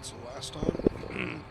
shots the last time. Moved in.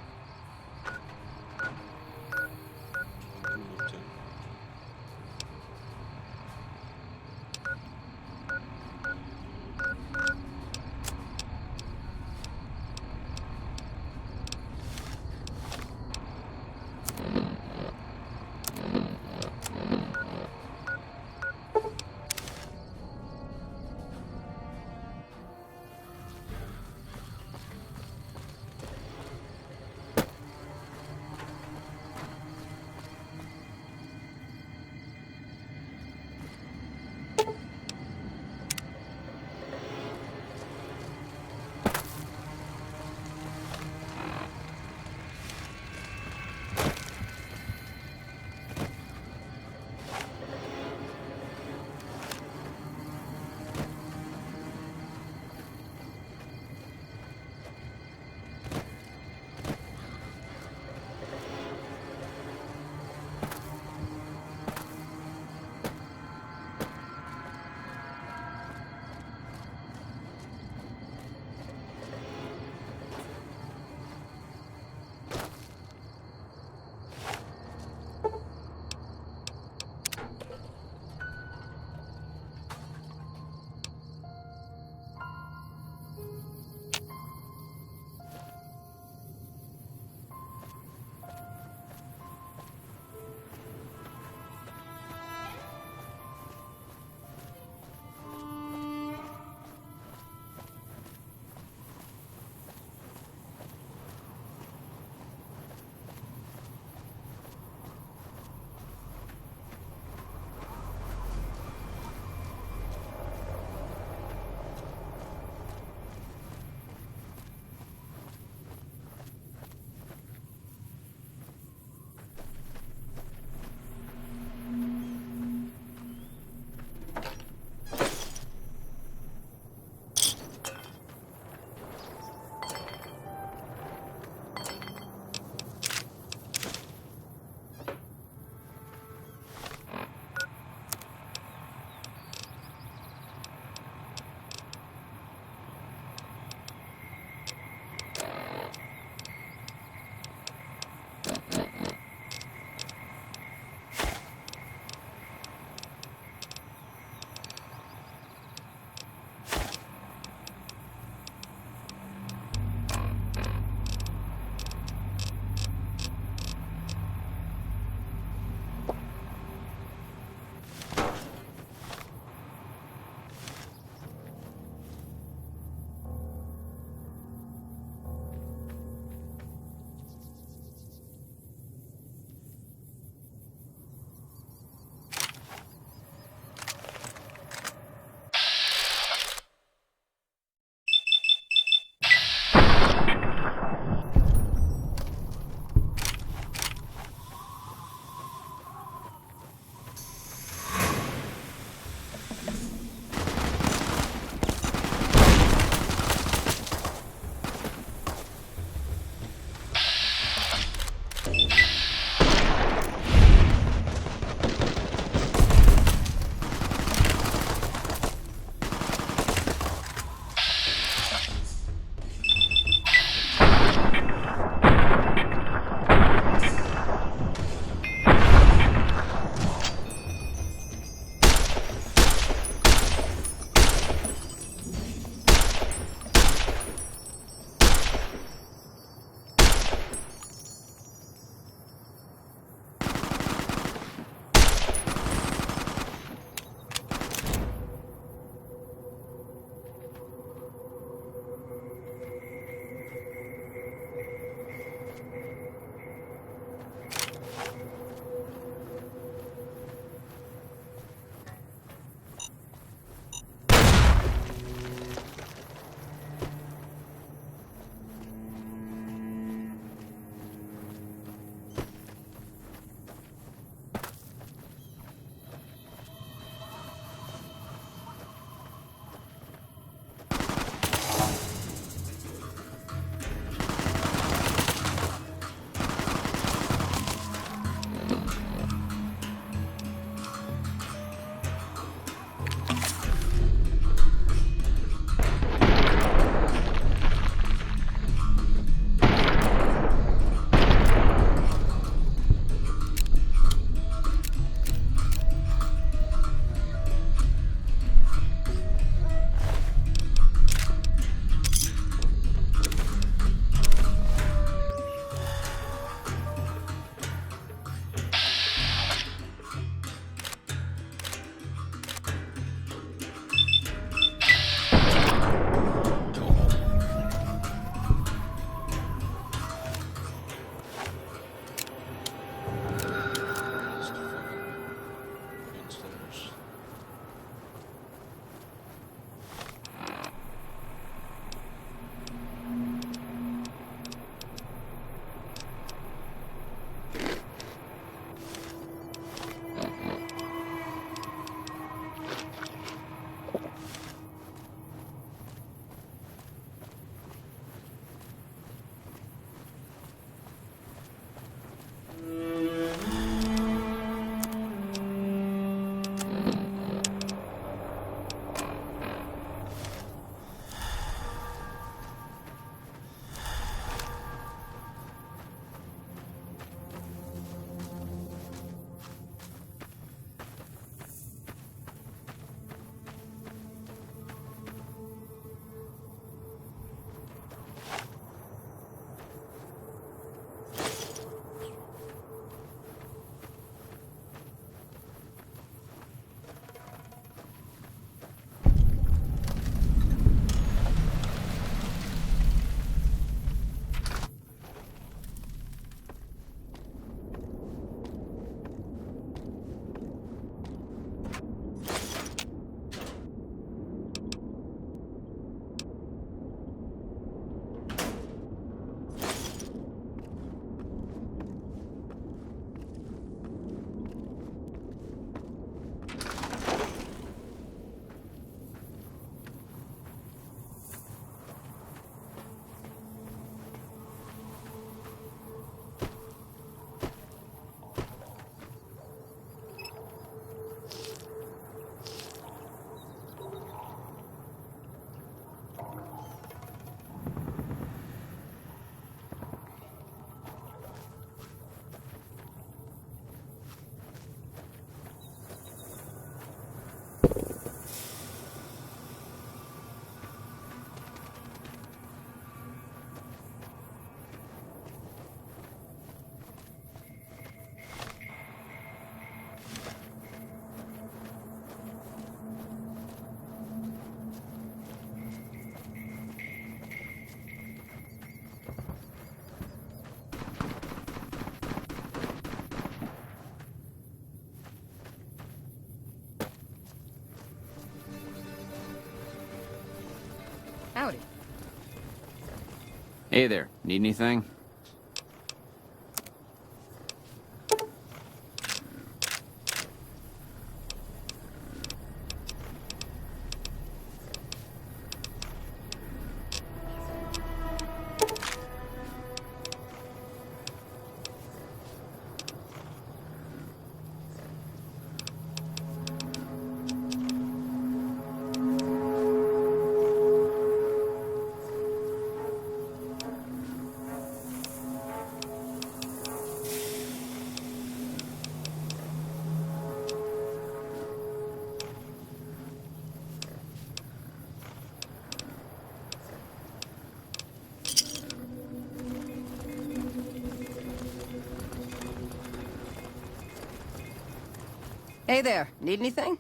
Hey there, need anything? Hey there, need anything?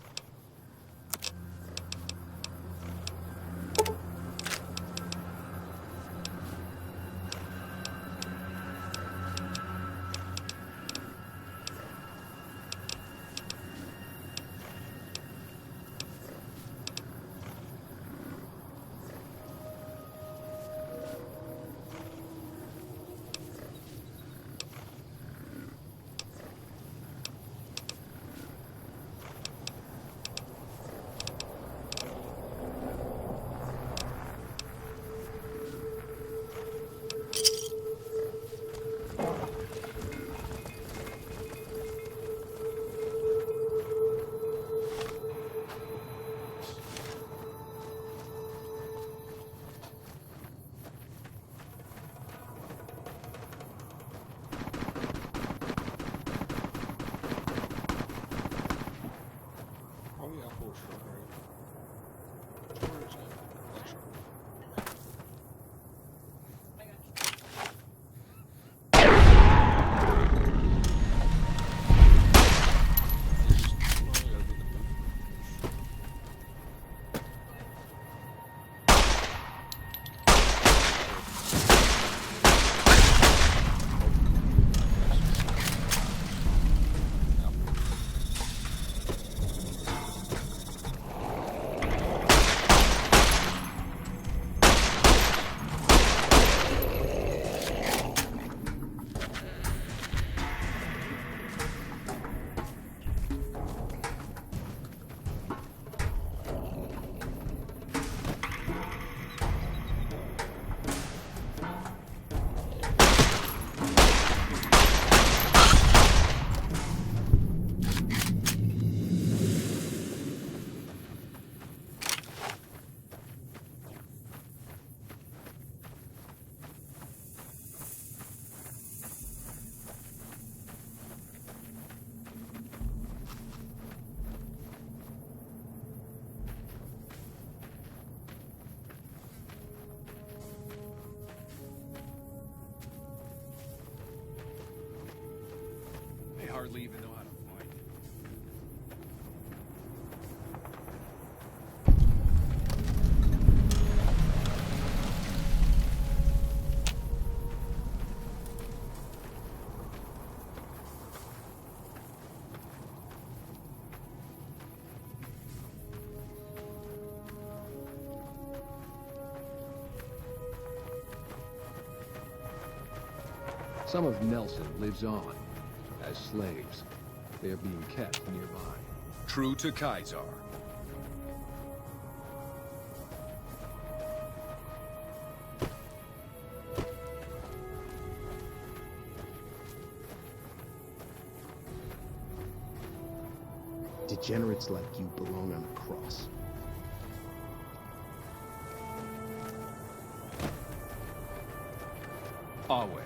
Oh yeah, for sure, right? Storage and lecture. They hardly even know how to fight. Some of Nelson lives on as slaves. They are being kept nearby. True to Kaiser. Degenerates like you belong on a cross. Our way.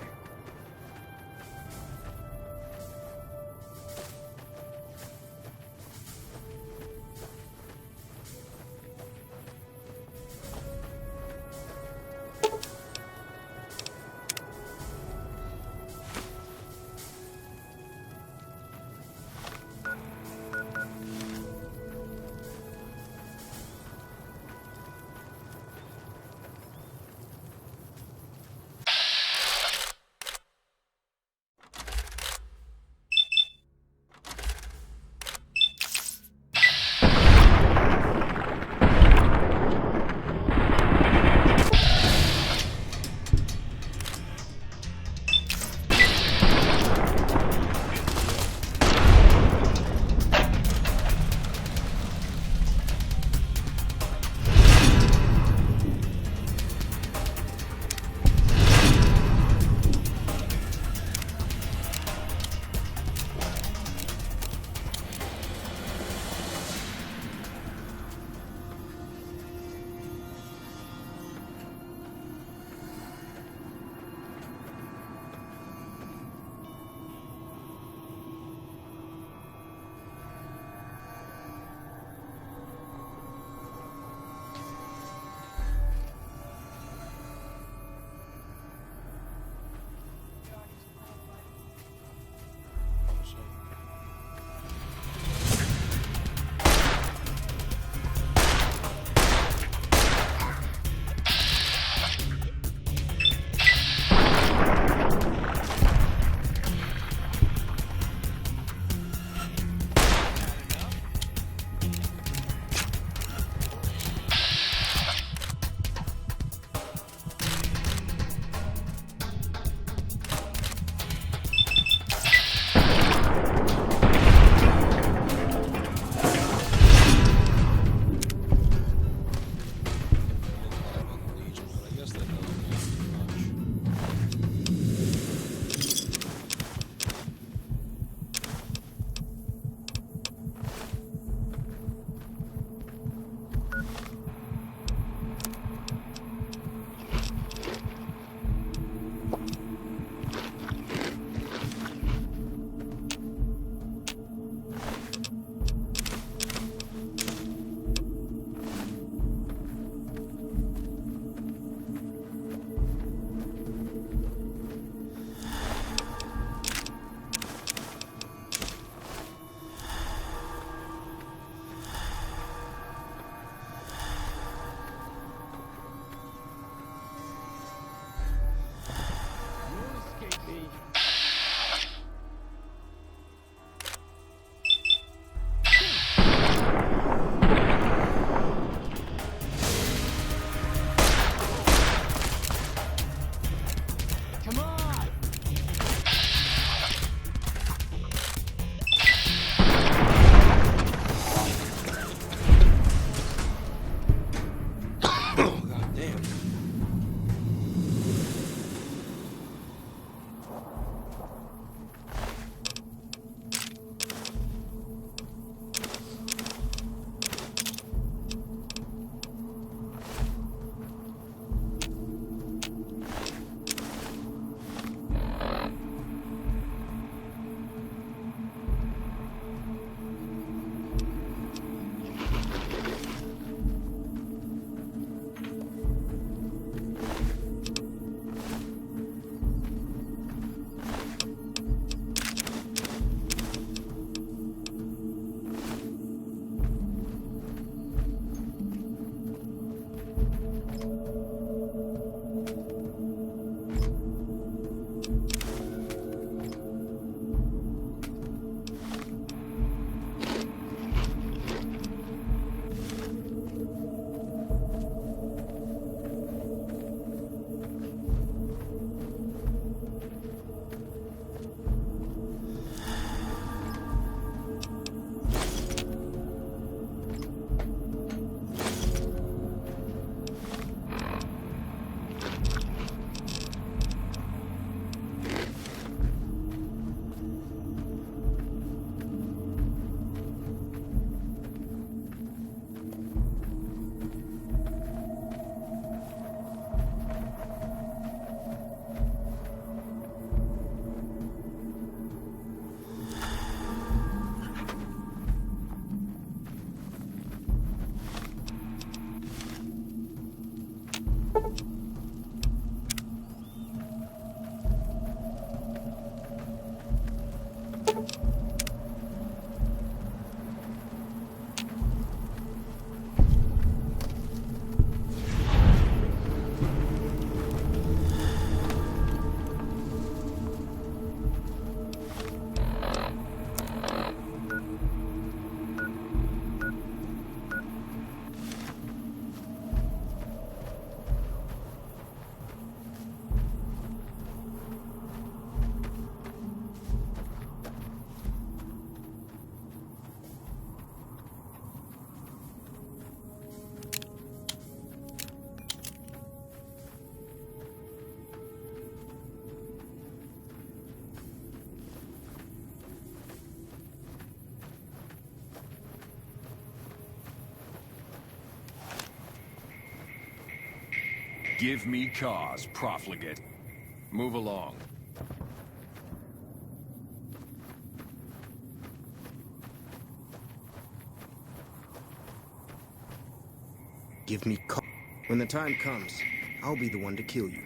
Give me cause, profligate. Move along. Give me cause. When the time comes, I'll be the one to kill you.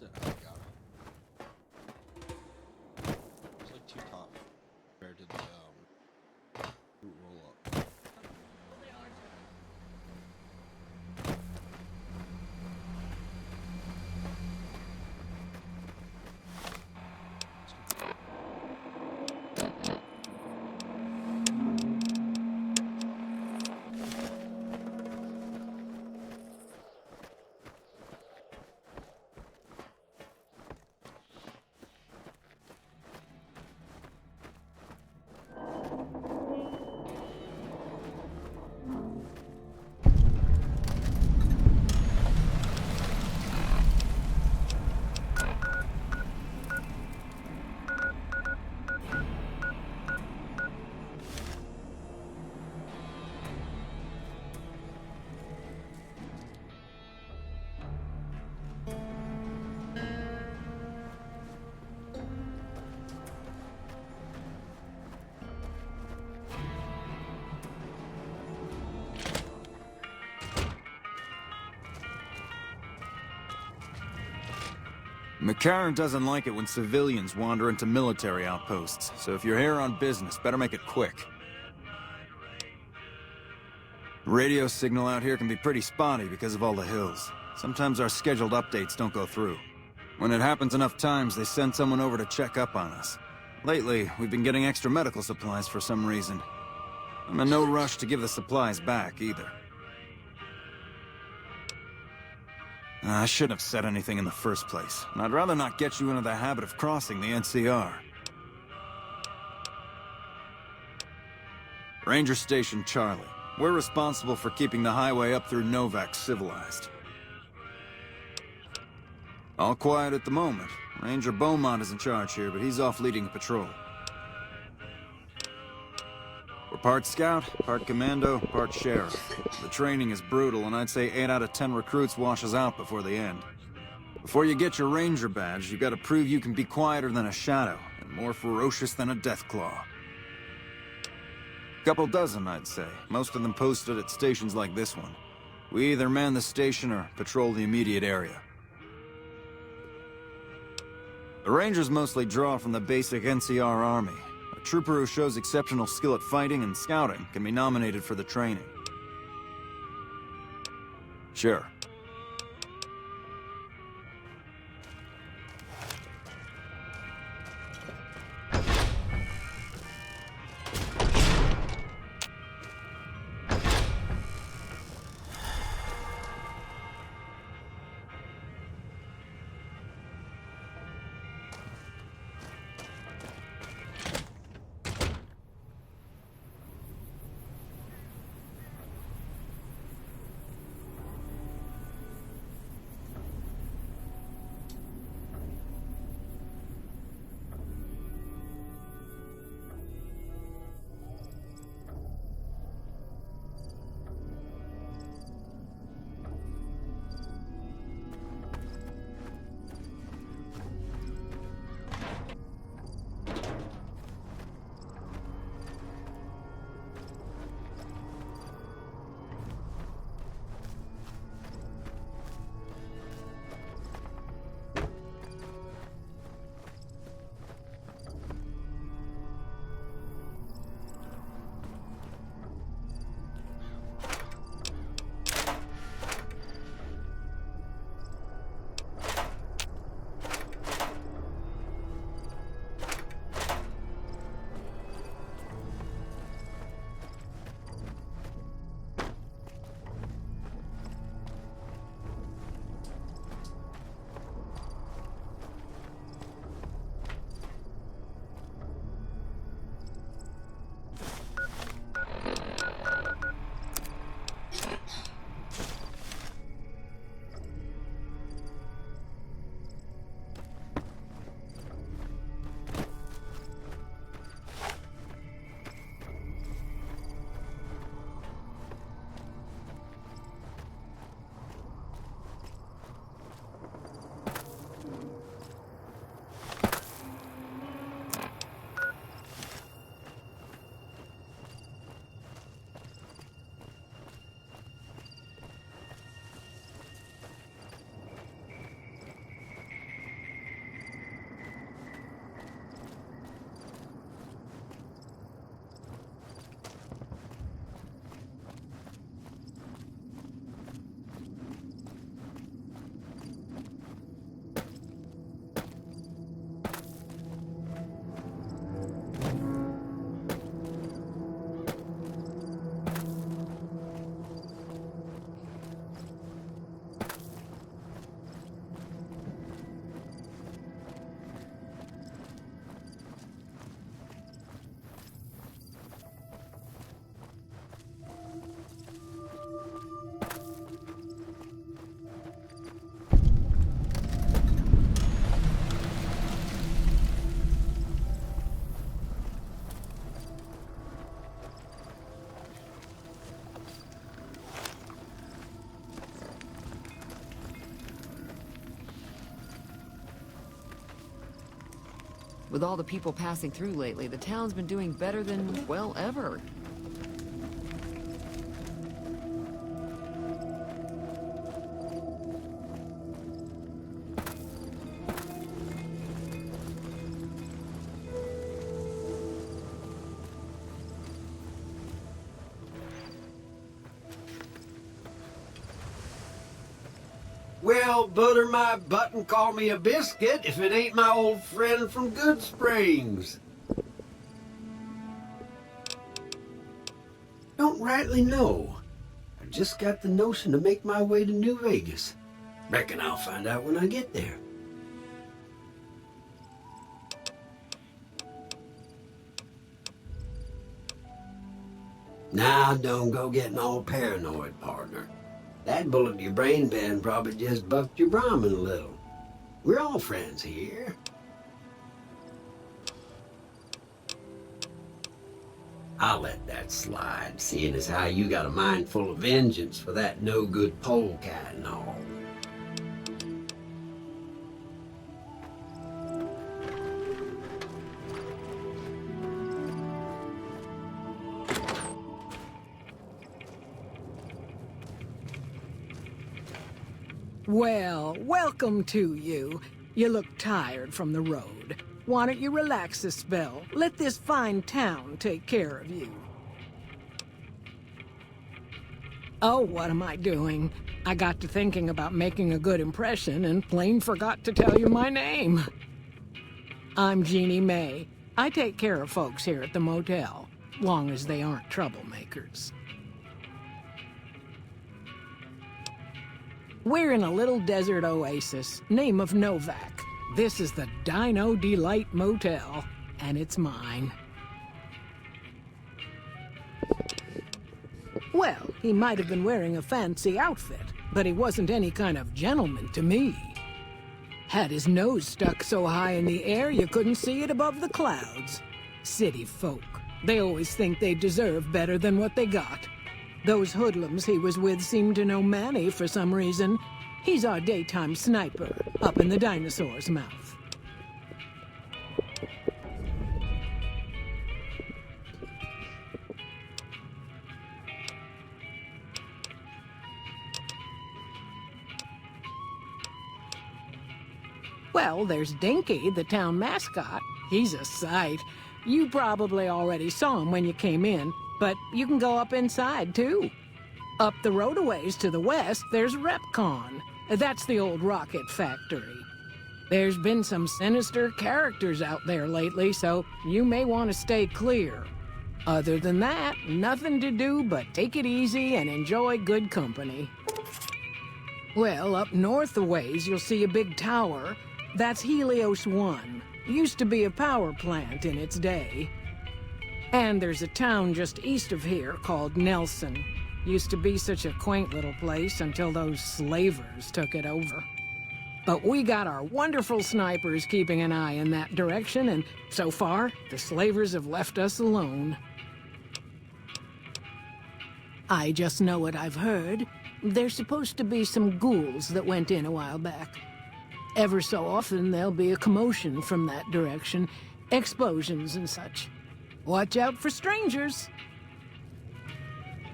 That's it. I got it. It's like too tough compared to the root roll up. McCarran doesn't like it when civilians wander into military outposts, so if you're here on business, better make it quick. Radio signal out here can be pretty spotty because of all the hills. Sometimes our scheduled updates don't go through. When it happens enough times, they send someone over to check up on us. Lately, we've been getting extra medical supplies for some reason. I'm in no rush to give the supplies back, either. I shouldn't have said anything in the first place, and I'd rather not get you into the habit of crossing the NCR. Ranger Station Charlie. We're responsible for keeping the highway up through Novac civilized. All quiet at the moment. Ranger Beaumont is in charge here, but he's off leading a patrol. We're part scout, part commando, part sheriff. The training is brutal, and I'd say 8 out of 10 recruits washes out before the end. Before you get your ranger badge, you gotta prove you can be quieter than a shadow, and more ferocious than a deathclaw. Couple dozen, I'd say. Most of them posted at stations like this one. We either man the station or patrol the immediate area. The Rangers mostly draw from the basic NCR army. A trooper who shows exceptional skill at fighting and scouting can be nominated for the training. Sure. With all the people passing through lately, the town's been doing better than, well, ever. Well, butter my butt and call me a biscuit if it ain't my old friend from Good Springs. Don't rightly know. I just got the notion to make my way to New Vegas. Reckon I'll find out when I get there. Now, don't go getting all paranoid, partner. That bullet to your brain band probably just bucked your Brahmin a little. We're all friends here. I'll let that slide, seeing as how you got a mind full of vengeance for that no-good polecat and all. Well, welcome to you. You look tired from the road. Why don't you relax a spell? Let this fine town take care of you. Oh, what am I doing? I got to thinking about making a good impression and plain forgot to tell you my name. I'm Jeannie May. I take care of folks here at the motel, long as they aren't troublemakers. We're in a little desert oasis, name of Novac. This is the Dino Delight Motel, and it's mine. Well, he might have been wearing a fancy outfit, but he wasn't any kind of gentleman to me. Had his nose stuck so high in the air you couldn't see it above the clouds. City folk. They always think they deserve better than what they got. Those hoodlums he was with seemed to know Manny for some reason. He's our daytime sniper, up in the dinosaur's mouth. Well, there's Dinky, the town mascot. He's a sight. You probably already saw him when you came in, but you can go up inside, too. Up the road a ways to the west, there's Repcon. That's the old rocket factory. There's been some sinister characters out there lately, so you may want to stay clear. Other than that, nothing to do but take it easy and enjoy good company. Well, up north a ways, you'll see a big tower. That's Helios 1. Used to be a power plant in its day. And there's a town just east of here called Nelson. Used to be such a quaint little place until those slavers took it over. But we got our wonderful snipers keeping an eye in that direction, and so far, the slavers have left us alone. I just know what I've heard. There's supposed to be some ghouls that went in a while back. Ever so often, there'll be a commotion from that direction, explosions and such. Watch out for strangers.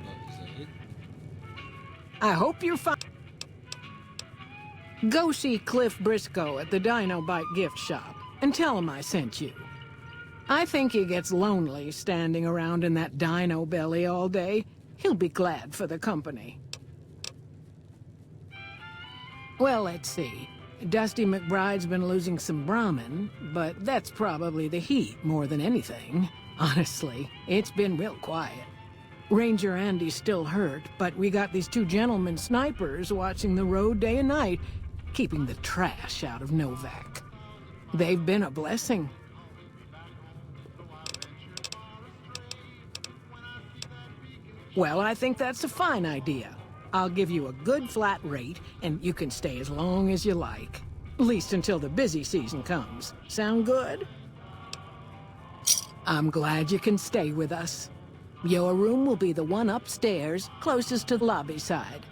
Oh, is that it? I hope you're fine. Go see Cliff Briscoe at the Dino Bite gift shop and tell him I sent you. I think he gets lonely standing around in that dino belly all day. He'll be glad for the company. Well, let's see. Dusty McBride's been losing some Brahmin, but that's probably the heat more than anything. Honestly, it's been real quiet. Ranger Andy's still hurt, but we got these two gentlemen snipers watching the road day and night, keeping the trash out of Novac. They've been a blessing. Well, I think that's a fine idea. I'll give you a good flat rate, and you can stay as long as you like. At least until the busy season comes. Sound good? I'm glad you can stay with us. Your room will be the one upstairs, closest to the lobby side.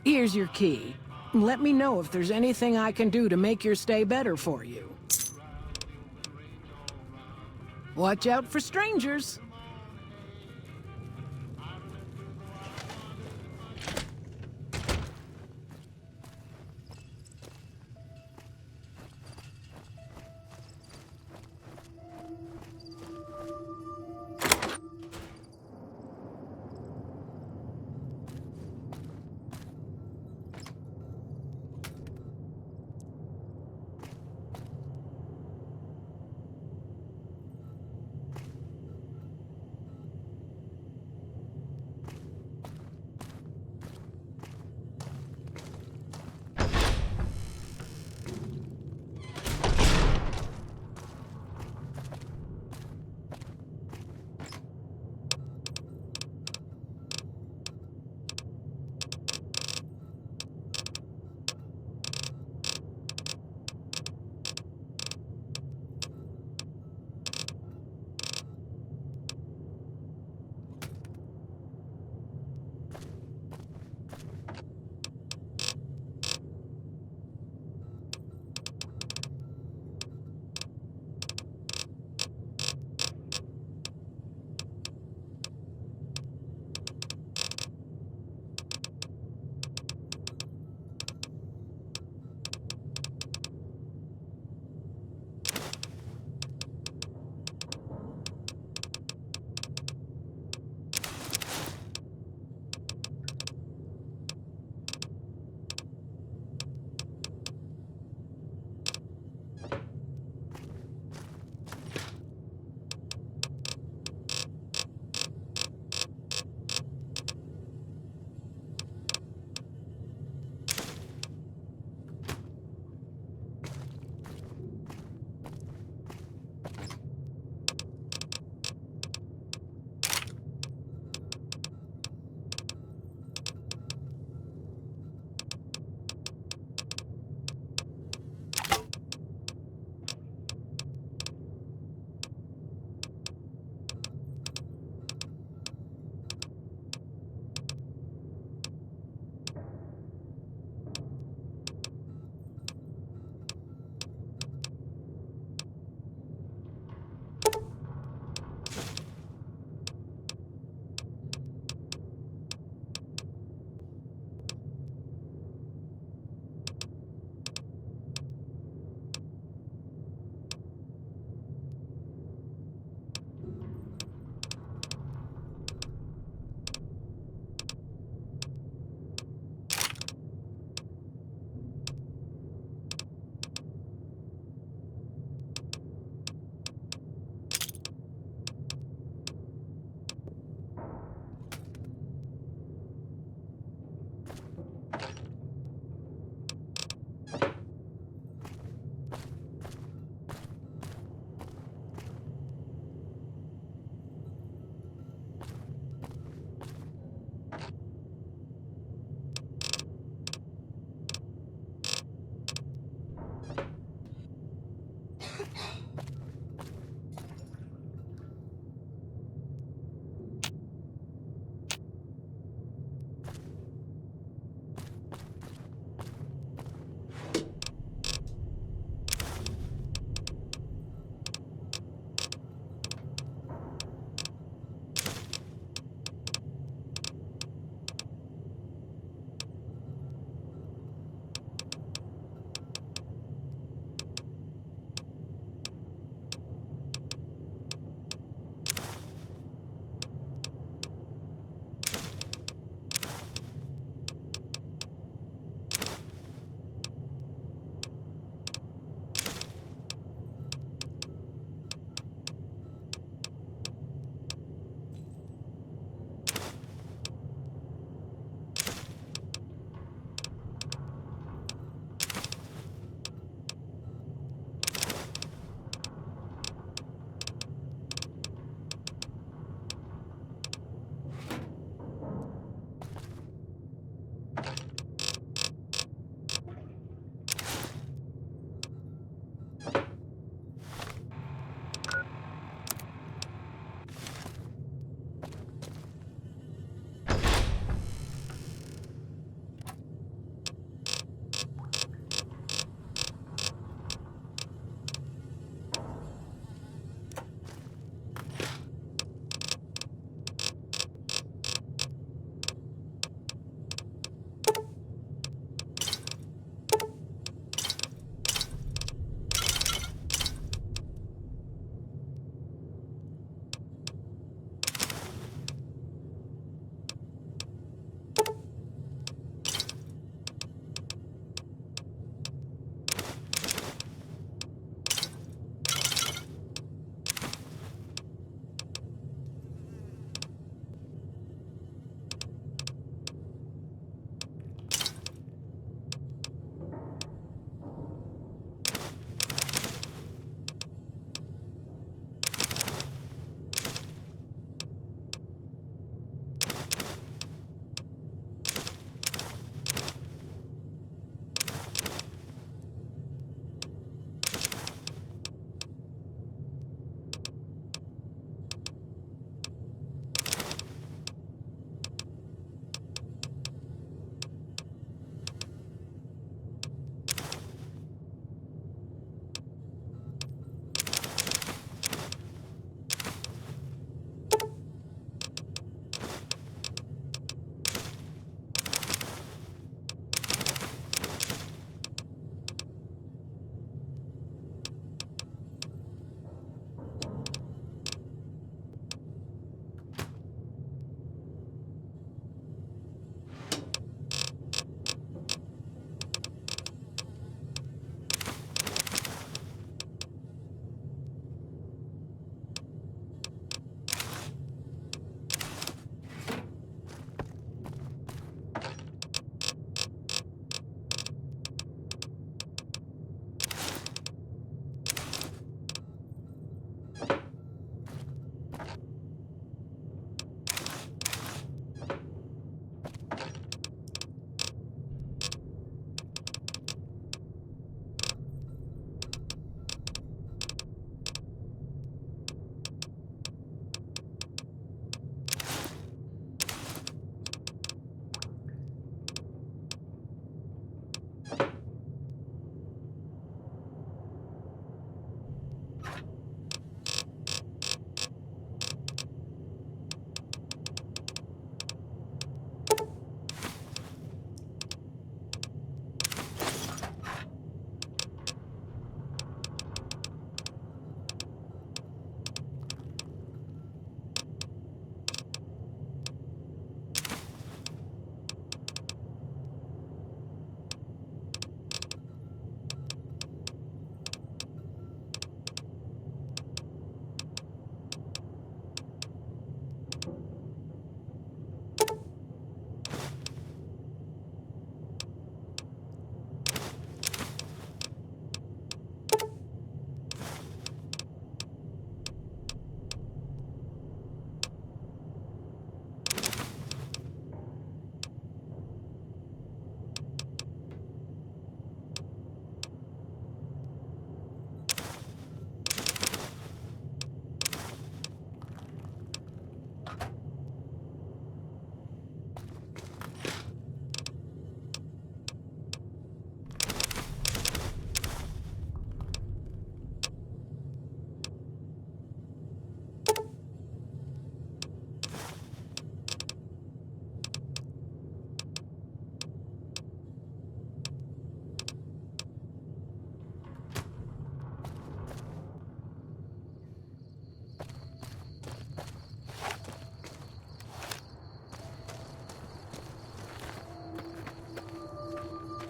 Here's your key. Let me know if there's anything I can do to make your stay better for you. Watch out for strangers.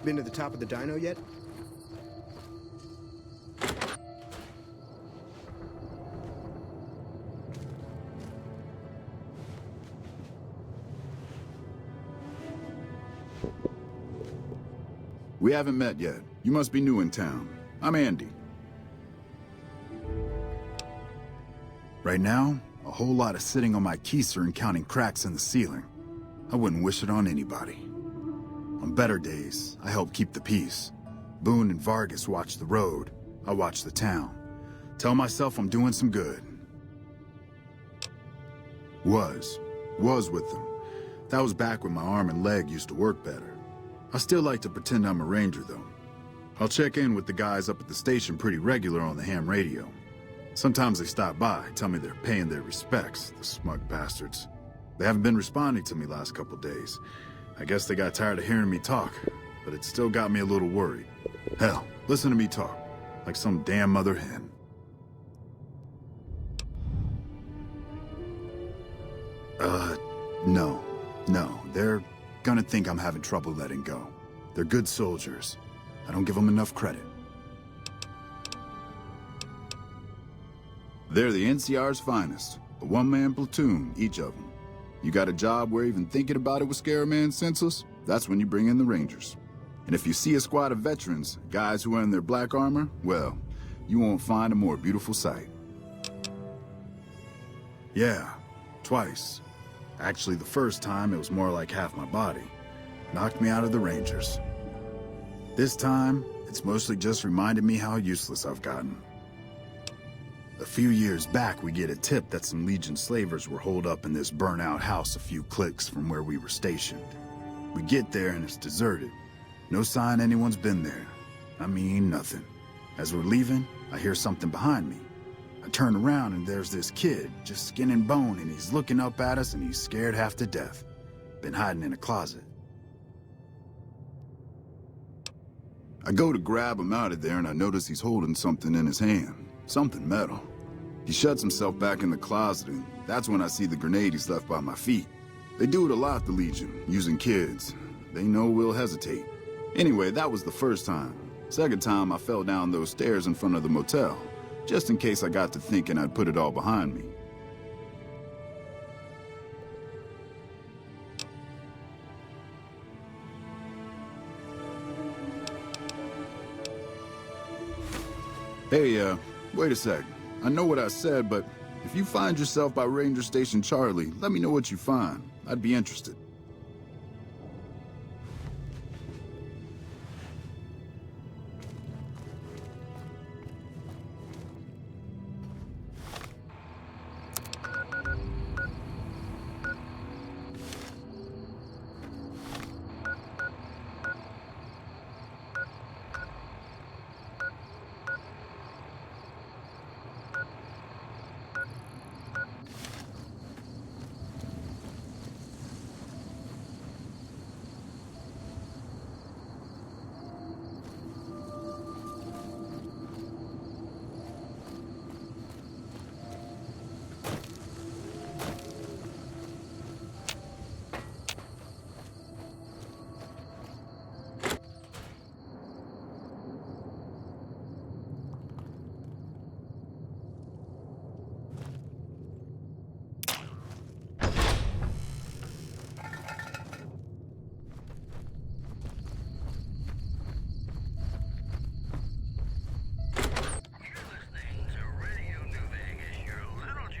Been to the top of the dino yet? We haven't met yet. You must be new in town. I'm Andy. Right now, a whole lot of sitting on my keister and counting cracks in the ceiling. I wouldn't wish it on anybody. On better days, I help keep the peace. Boone and Vargas watch the road. I watch the town. Tell myself I'm doing some good. Was with them. That was back when my arm and leg used to work better. I still like to pretend I'm a ranger, though. I'll check in with the guys up at the station pretty regular on the ham radio. Sometimes they stop by, tell me they're paying their respects, the smug bastards. They haven't been responding to me last couple days. I guess they got tired of hearing me talk, but it still got me a little worried. Hell, listen to me talk, like some damn mother hen. No, they're gonna think I'm having trouble letting go. They're good soldiers. I don't give them enough credit. They're the NCR's finest, a one-man platoon, each of them. You got a job where even thinking about it would scare a man senseless? That's when you bring in the Rangers. And if you see a squad of veterans, guys who are in their black armor, well, you won't find a more beautiful sight. Yeah, twice. Actually, the first time, it was more like half my body. Knocked me out of the Rangers. This time, it's mostly just reminded me how useless I've gotten. A few years back, we get a tip that some Legion slavers were holed up in this burnt-out house a few clicks from where we were stationed. We get there and it's deserted. No sign anyone's been there. I mean, nothing. As we're leaving, I hear something behind me. I turn around and there's this kid, just skin and bone, and he's looking up at us and he's scared half to death. Been hiding in a closet. I go to grab him out of there and I notice he's holding something in his hand. Something metal. He shuts himself back in the closet and that's when I see the grenade he's left by my feet. They do it a lot, the Legion, using kids. They know we'll hesitate. Anyway, that was the first time. Second time, I fell down those stairs in front of the motel. Just in case I got to thinking I'd put it all behind me. Hey, wait a sec. I know what I said, but if you find yourself by Ranger Station Charlie, let me know what you find. I'd be interested.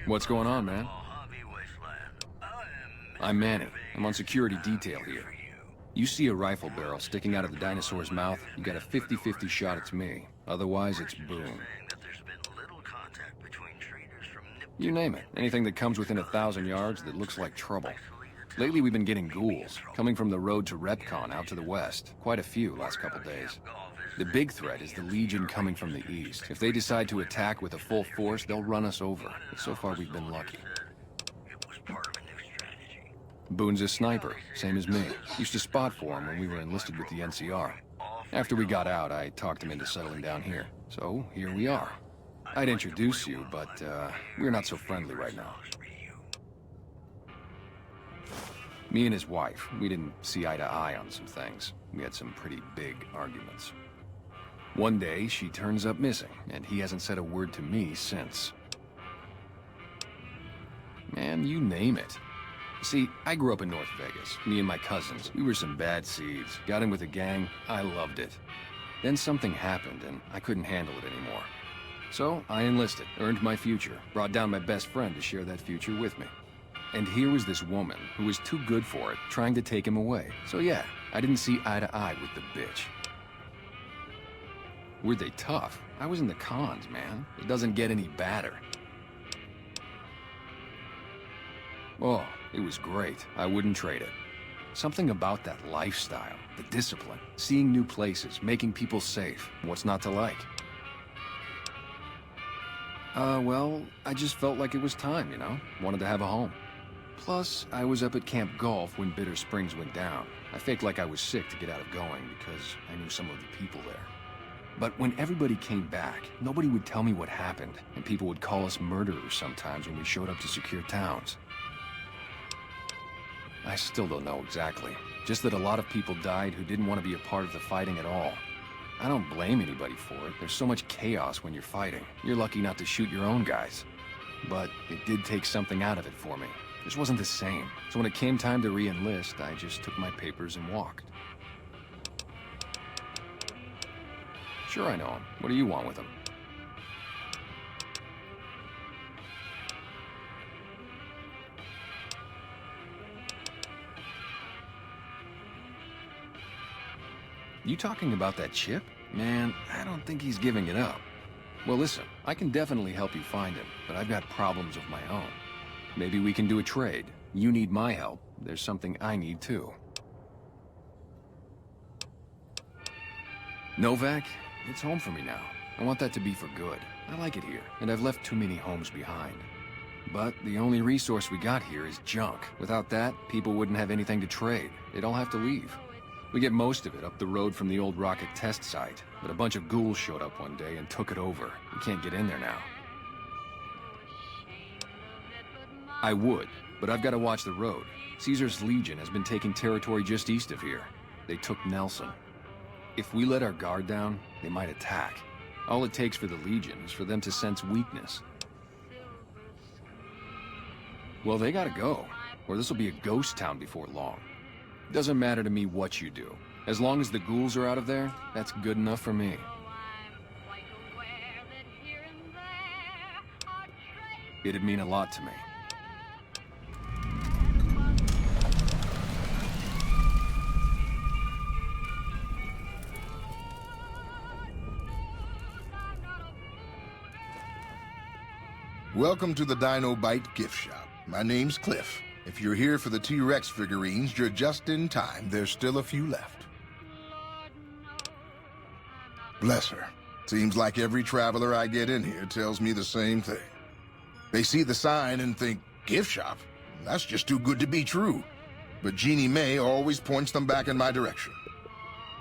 What's going on, man? I'm Manny. I'm on security detail here. You see a rifle barrel sticking out of the dinosaur's mouth, you got a 50-50 shot it's me. Otherwise, it's Boone. You name it. Anything that comes within 1,000 yards that looks like trouble. Lately, we've been getting ghouls, coming from the road to Repcon out to the west. Quite a few last couple days. The big threat is the Legion coming from the east. If they decide to attack with a full force, they'll run us over. But so far, we've been lucky. Boone's a sniper, same as me. Used to spot for him when we were enlisted with the NCR. After we got out, I talked him into settling down here. So, here we are. I'd introduce you, but we're not so friendly right now. Me and his wife, we didn't see eye to eye on some things. We had some pretty big arguments. One day, she turns up missing, and he hasn't said a word to me since. Man, you name it. See, I grew up in North Vegas. Me and my cousins, we were some bad seeds. Got in with a gang, I loved it. Then something happened, and I couldn't handle it anymore. So, I enlisted, earned my future, brought down my best friend to share that future with me. And here was this woman, who was too good for it, trying to take him away. So yeah, I didn't see eye to eye with the bitch. Were they tough? I was in the cons, man. It doesn't get any badder. Oh, it was great. I wouldn't trade it. Something about that lifestyle, the discipline, seeing new places, making people safe. What's not to like? Well, I just felt like it was time, you know? Wanted to have a home. Plus, I was up at Camp Golf when Bitter Springs went down. I faked like I was sick to get out of going because I knew some of the people there. But when everybody came back, nobody would tell me what happened, and people would call us murderers sometimes when we showed up to secure towns. I still don't know exactly. Just that a lot of people died who didn't want to be a part of the fighting at all. I don't blame anybody for it. There's so much chaos when you're fighting. You're lucky not to shoot your own guys. But it did take something out of it for me. This wasn't the same. So when it came time to re-enlist, I just took my papers and walked. Sure, I know him. What do you want with him? You talking about that chip? Man, I don't think he's giving it up. Well, listen, I can definitely help you find him, but I've got problems of my own. Maybe we can do a trade. You need my help. There's something I need too. Novac, it's home for me now. I want that to be for good. I like it here, and I've left too many homes behind. But the only resource we got here is junk. Without that, people wouldn't have anything to trade. They'd all have to leave. We get most of it up the road from the old rocket test site, but a bunch of ghouls showed up one day and took it over. We can't get in there now. I would, but I've got to watch the road. Caesar's Legion has been taking territory just east of here. They took Nelson. If we let our guard down, they might attack. All it takes for the Legion is for them to sense weakness. Well, they gotta go, or this will be a ghost town before long. Doesn't matter to me what you do. As long as the ghouls are out of there, that's good enough for me. It'd mean a lot to me. Welcome to the Dino Bite gift shop. My name's Cliff. If you're here for the T-Rex figurines, you're just in time. There's still a few left. Bless her. Seems like every traveler I get in here tells me the same thing. They see the sign and think, gift shop? That's just too good to be true. But Jeannie Mae always points them back in my direction.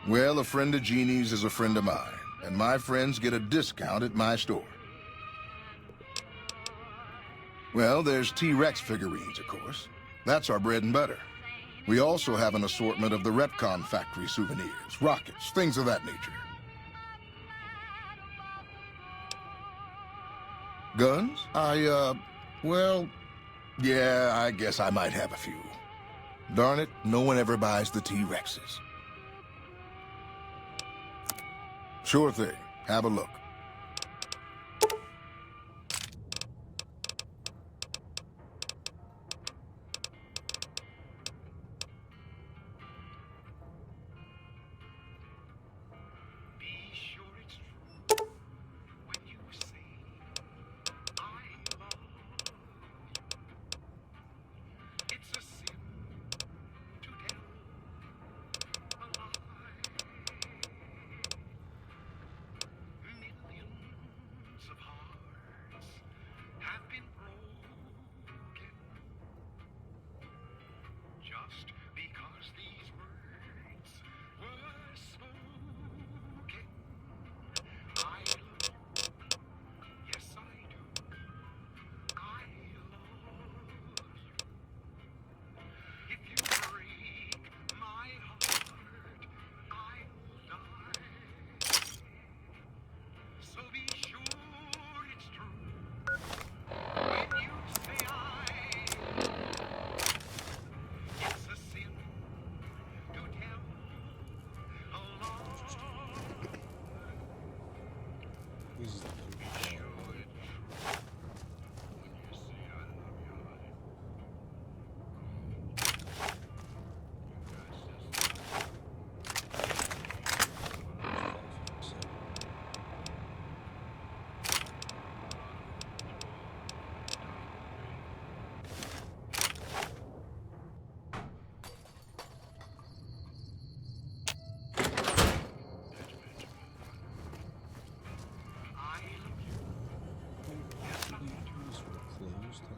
Well, a friend of Jeannie's is a friend of mine, and my friends get a discount at my store. Well, there's T-Rex figurines, of course. That's our bread and butter. We also have an assortment of the Repcon factory souvenirs, rockets, things of that nature. Guns? Well, yeah, I guess I might have a few. Darn it, no one ever buys the T-Rexes. Sure thing. Have a look.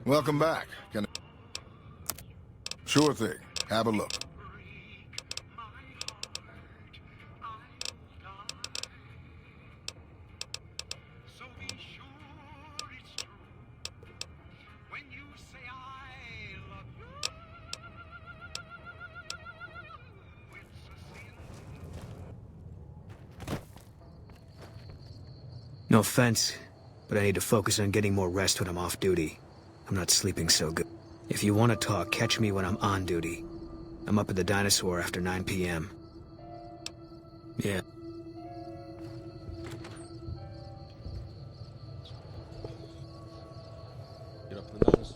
Welcome back. Sure thing. Have a look. No offense, but I need to focus on getting more rest when I'm off duty. I'm not sleeping so good. If you want to talk, catch me when I'm on duty. I'm up at the Dinosaur after 9 p.m. Yeah. Get up in the nose.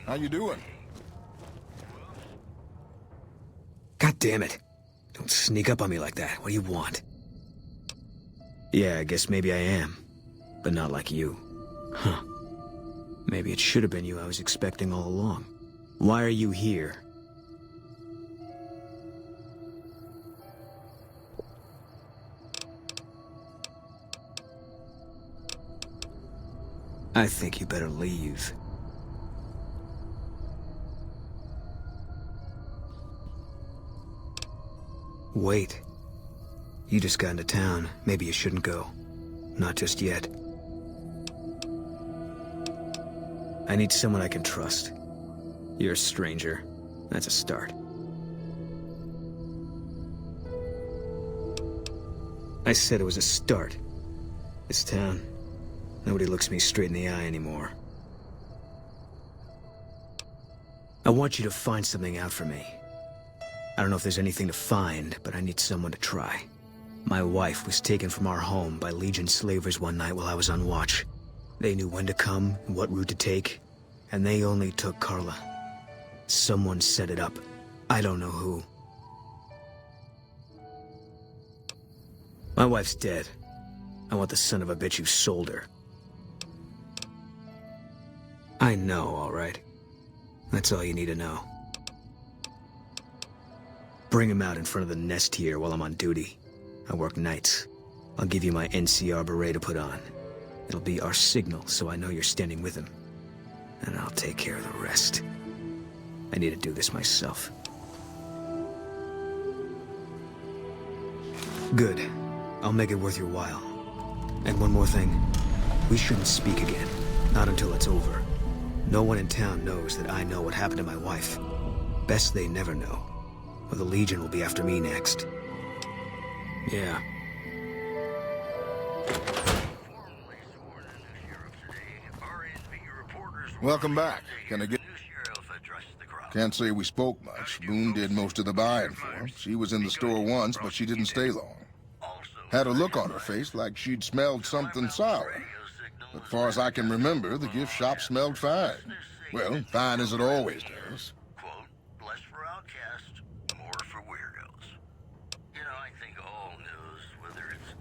How you doing? God damn it. Don't sneak up on me like that. What do you want? Yeah, I guess maybe I am. But not like you. Huh. Maybe it should have been you I was expecting all along. Why are you here? I think you better leave. Wait. You just got into town. Maybe you shouldn't go. Not just yet. I need someone I can trust. You're a stranger. That's a start. I said it was a start. This town, nobody looks me straight in the eye anymore. I want you to find something out for me. I don't know if there's anything to find, but I need someone to try. My wife was taken from our home by Legion slavers one night while I was on watch. They knew when to come and what route to take, and they only took Carla. Someone set it up. I don't know who. My wife's dead. I want the son of a bitch who sold her. I know, all right. That's all you need to know. Bring him out in front of the nest here while I'm on duty. I work nights. I'll give you my NCR beret to put on. It'll be our signal, so I know you're standing with him. And I'll take care of the rest. I need to do this myself. Good. I'll make it worth your while. And one more thing. We shouldn't speak again. Not until it's over. No one in town knows that I know what happened to my wife. Best they never know. Or the Legion will be after me next. Yeah. Welcome back. Can I get... Can't say we spoke much. Boone did most of the buying for her. She was in the store once, but she didn't stay long. Had a look on her face like she'd smelled something sour. But far as I can remember, the gift shop smelled fine. Well, fine as it always does. Less for outcasts, more for weirdos. You know, I think all news, whether it's...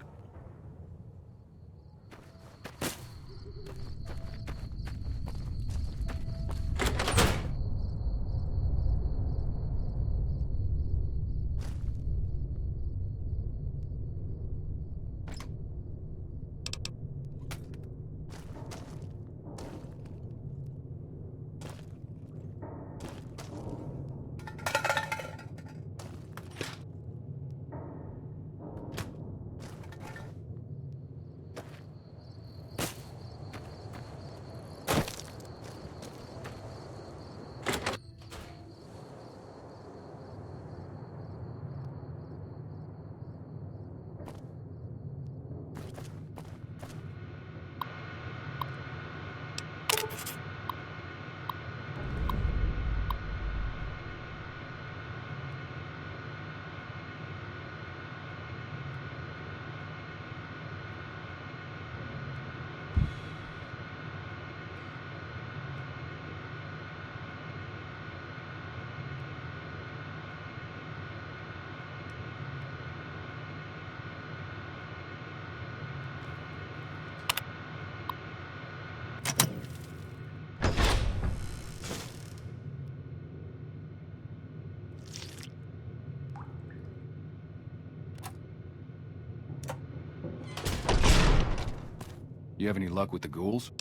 You have any luck with the ghouls?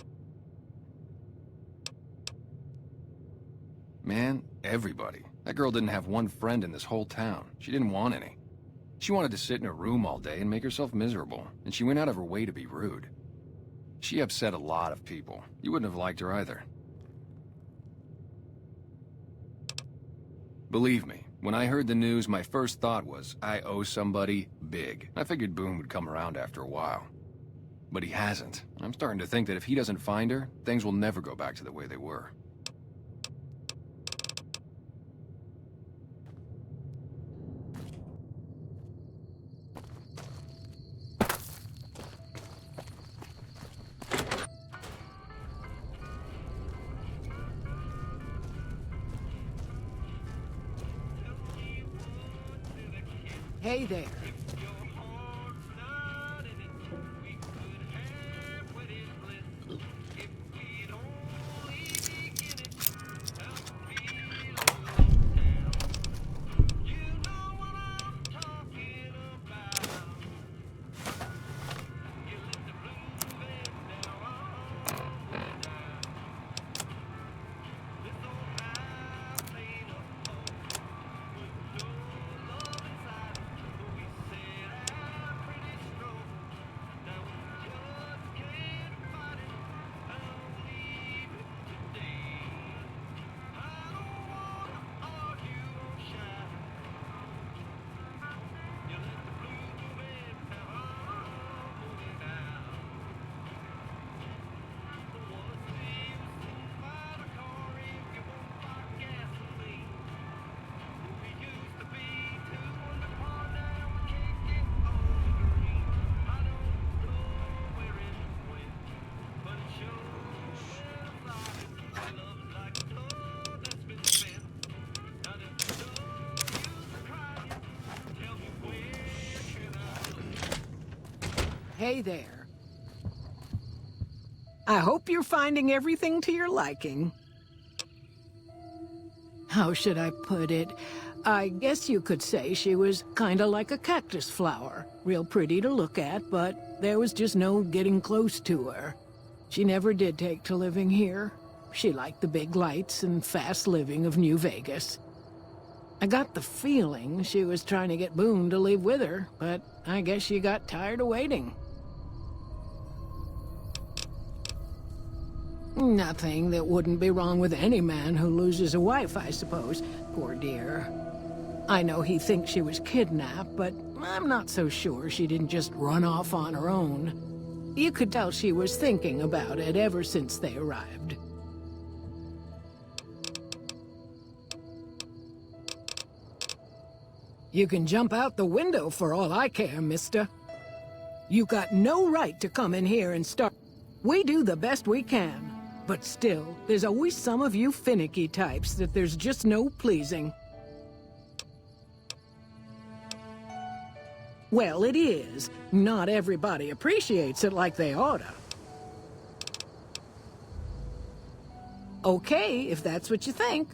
Man, everybody. That girl didn't have one friend in this whole town. She didn't want any. She wanted to sit in her room all day and make herself miserable, and she went out of her way to be rude. She upset a lot of people. You wouldn't have liked her either. Believe me, when I heard the news, my first thought was, I owe somebody big. I figured Boone would come around after a while. But he hasn't. I'm starting to think that if he doesn't find her, things will never go back to the way they were. Hey there. Hey there. I hope you're finding everything to your liking. How should I put it? I guess you could say she was kinda like a cactus flower. Real pretty to look at, but there was just no getting close to her. She never did take to living here. She liked the big lights and fast living of New Vegas. I got the feeling she was trying to get Boone to leave with her, but I guess she got tired of waiting. Nothing that wouldn't be wrong with any man who loses a wife, I suppose. Poor dear. I know he thinks she was kidnapped, but I'm not so sure she didn't just run off on her own. You could tell she was thinking about it ever since they arrived. You can jump out the window for all I care, mister. You got no right to come in here and start. We do the best we can. But still, there's always some of you finicky types that there's just no pleasing. Well, it is. Not everybody appreciates it like they oughta. Okay, if that's what you think.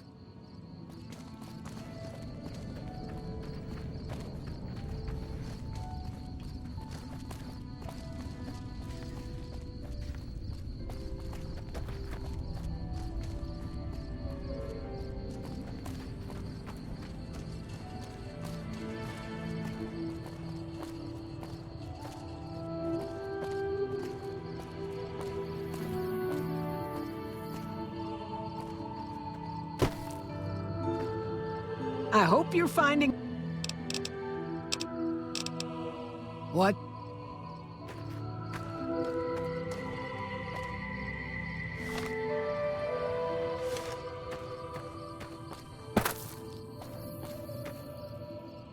I hope you're finding... What?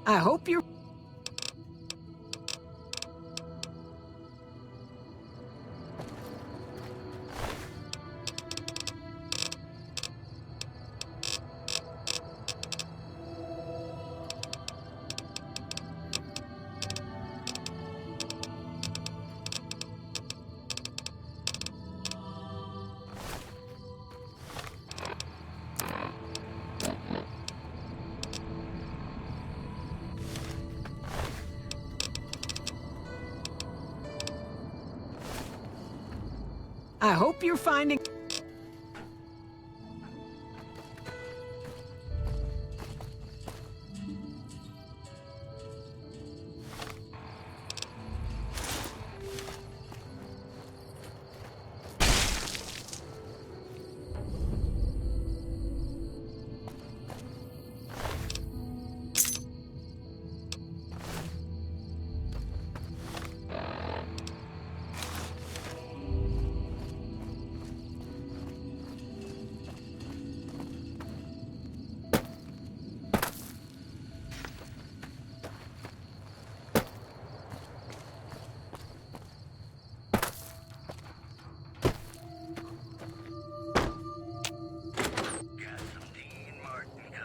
I hope you're... I hope you're finding...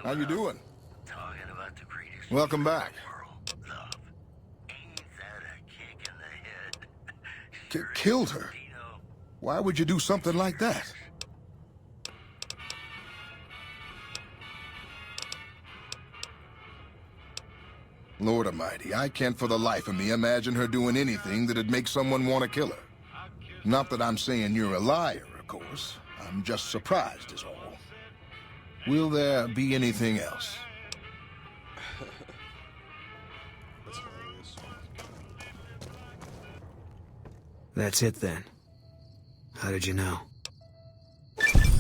How you doing? Talking about the greatest Welcome back. world. Love. Ain't that a kick in the head? Killed her? Why would you do something like that? Lord Almighty, I can't for the life of me imagine her doing anything that'd make someone want to kill her. Not that I'm saying you're a liar, of course. I'm just surprised is all. Will there be anything else? That's hilarious. That's it then. How did you know?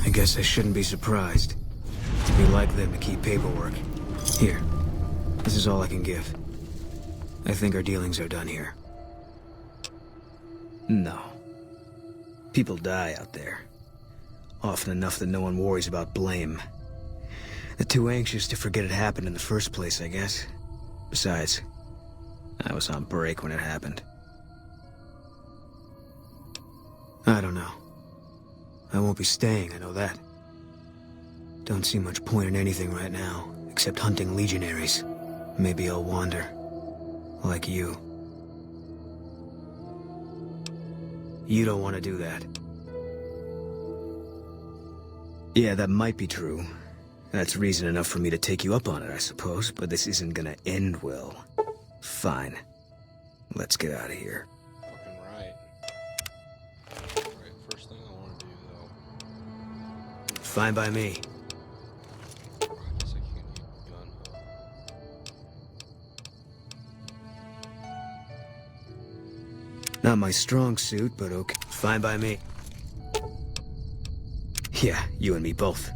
I guess I shouldn't be surprised. To be like them to keep paperwork. Here. This is all I can give. I think our dealings are done here. No. People die out there. Often enough that no one worries about blame. They're too anxious to forget it happened in the first place, I guess. Besides, I was on break when it happened. I don't know. I won't be staying, I know that. Don't see much point in anything right now, except hunting legionaries. Maybe I'll wander. Like you. You don't want to do that. Yeah, that might be true. That's reason enough for me to take you up on it, I suppose, but this isn't gonna end well. Fine. Let's get out of here. Fucking right. Right, first thing I want to do, though. Fine by me. I guess I can't use a gun, huh? Not my strong suit, but okay. Fine by me. Yeah, you and me both.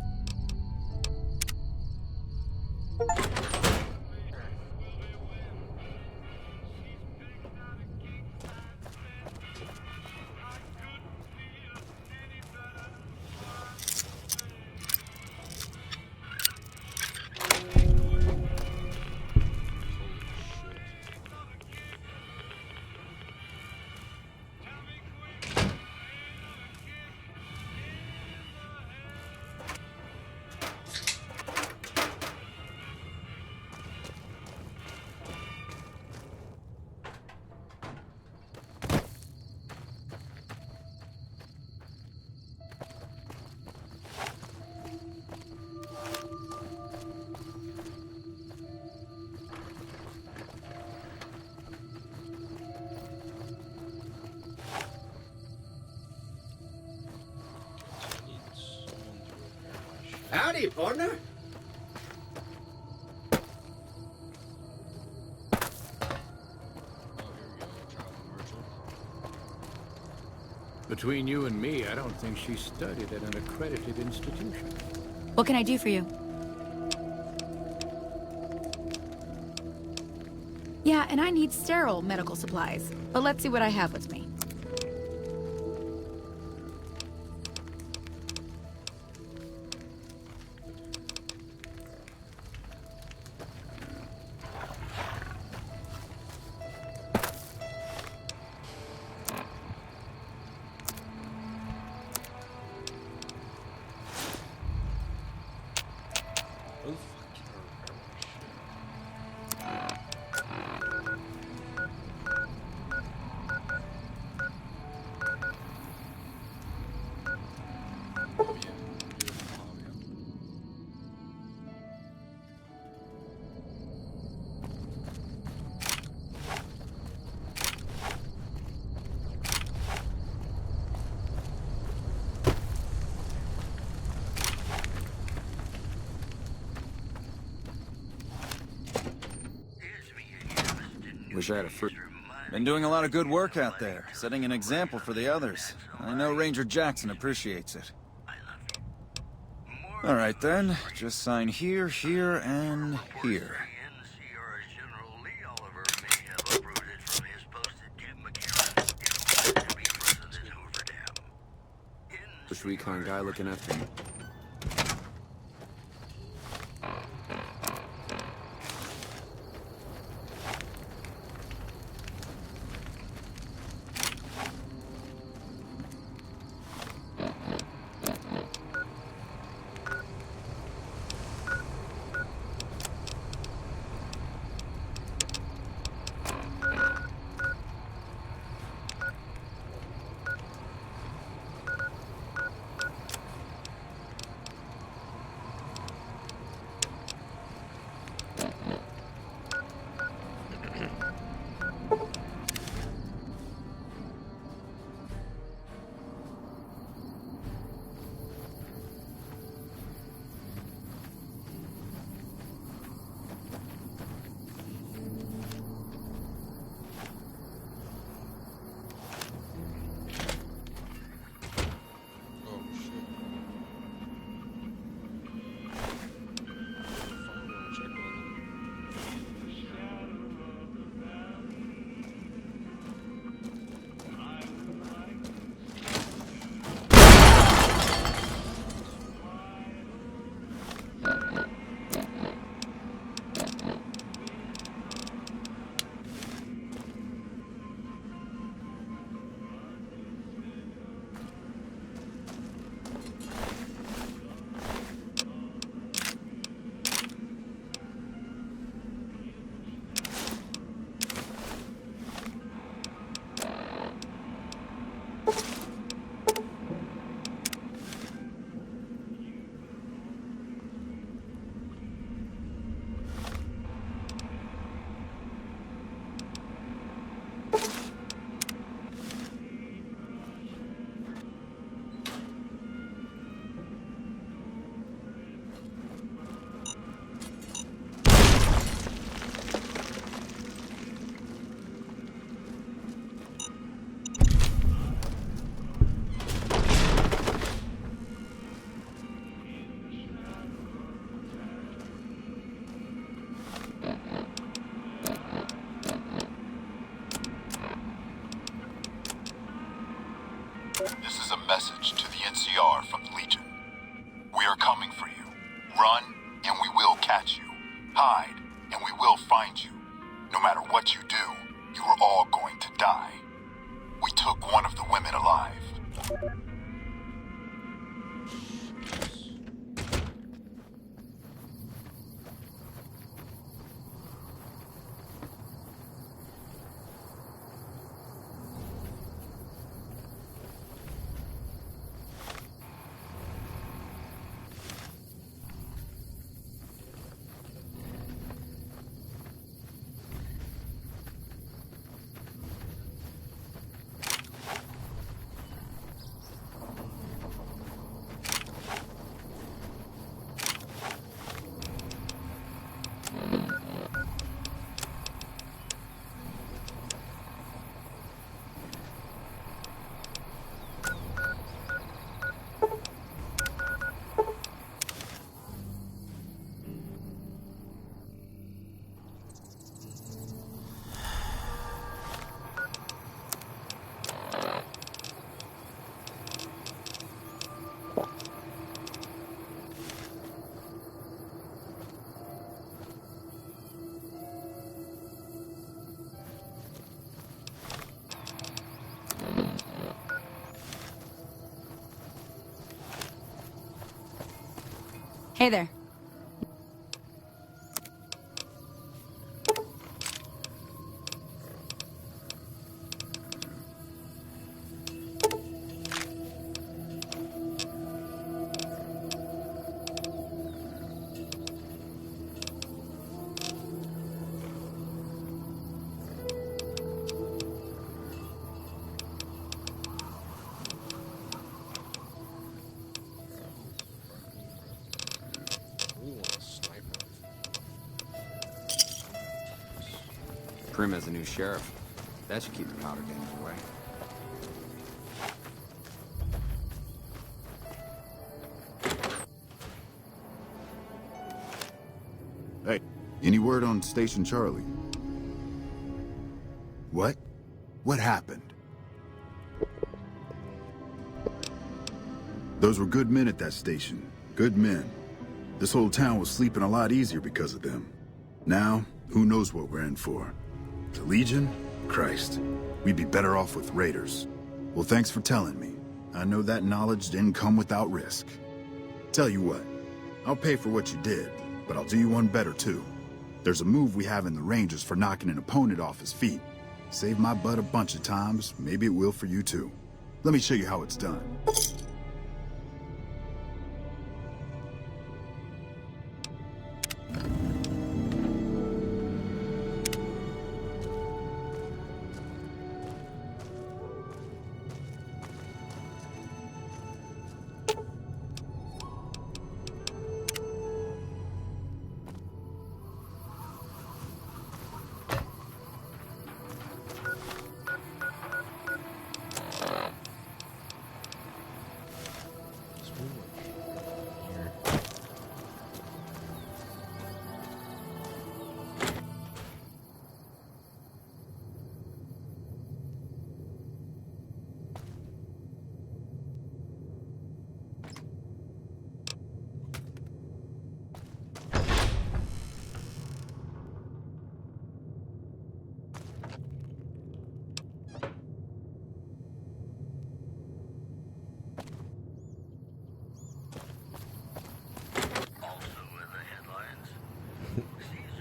Howdy, partner. Between you and me, I don't think she studied at an accredited institution. What can I do for you? Yeah, and I need sterile medical supplies. But let's see what I have with me. Who the fuck can I repair my shit? Wish I had a fruit. Been doing a lot of good work out there, setting an example for the others. I know Ranger Jackson appreciates it. All right then, just sign here, here, and here. This recon guy looking after you. This is a message to the NCR from the Legion. We are coming for you. Run, and we will catch you. Hide, and we will find you. No matter what you do, you are all going to die. We took one of the women alive. Hey there. Prim as the new sheriff. That should keep the powder gangs away. Hey, any word on Station Charlie? What? What happened? Those were good men at that station. Good men. This whole town was sleeping a lot easier because of them. Now, who knows what we're in for? The Legion? Christ. We'd be better off with raiders. Well, thanks for telling me. I know that knowledge didn't come without risk. Tell you what, I'll pay for what you did, but I'll do you one better too. There's a move we have in the Rangers for knocking an opponent off his feet. Saved my butt a bunch of times, maybe it will for you too. Let me show you how it's done.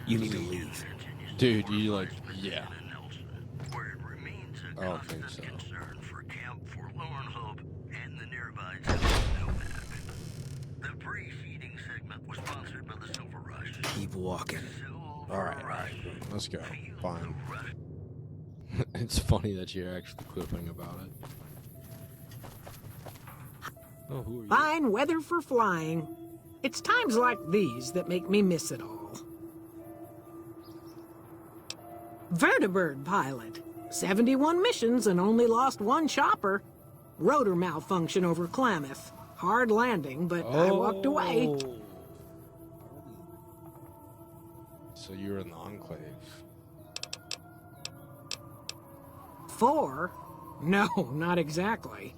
You need to leave. Dude, you like, yeah. I don't think so. For Camp Forlorn Hope and the nearby town Novac. The pre-feeding segment was sponsored by the Silver Rush. Keep walking. Alright, let's go. Fine. It's funny that you're actually quipping about it. Oh, who are you? Fine weather for flying. It's times like these that make me miss it all. Vertibird pilot. 71 missions and only lost one chopper. Rotor malfunction over Klamath. Hard landing, but I walked away. So you're in the Enclave. 4? No, not exactly.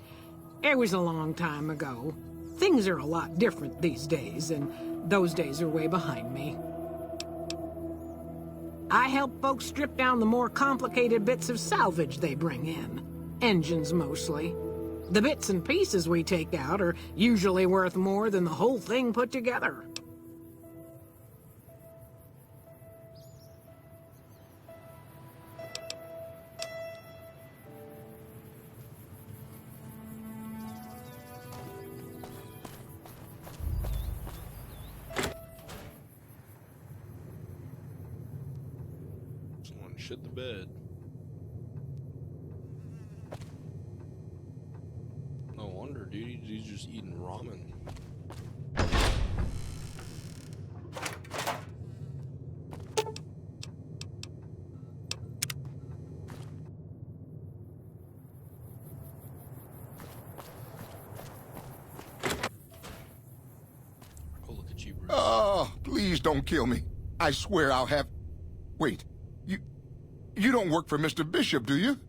It was a long time ago. Things are a lot different these days, and those days are way behind me. I help folks strip down the more complicated bits of salvage they bring in. Engines, mostly. The bits and pieces we take out are usually worth more than the whole thing put together. Someone shit the bed. No wonder, dude. He's just eating ramen. Oh, look at you, Bruce. Oh, please don't kill me. I swear I'll have... Wait, you don't work for Mr. Bishop, do you?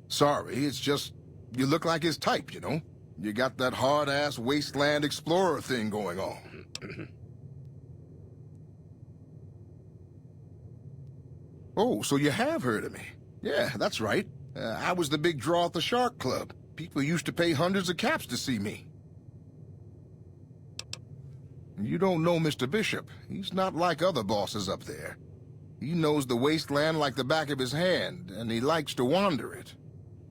Sorry, it's just, you look like his type, you know? You got that hard-ass wasteland explorer thing going on. Oh, so you have heard of me. Yeah, that's right. I was the big draw at the Shark Club. People used to pay hundreds of caps to see me. You don't know Mr. Bishop. He's not like other bosses up there. He knows the wasteland like the back of his hand, and he likes to wander it.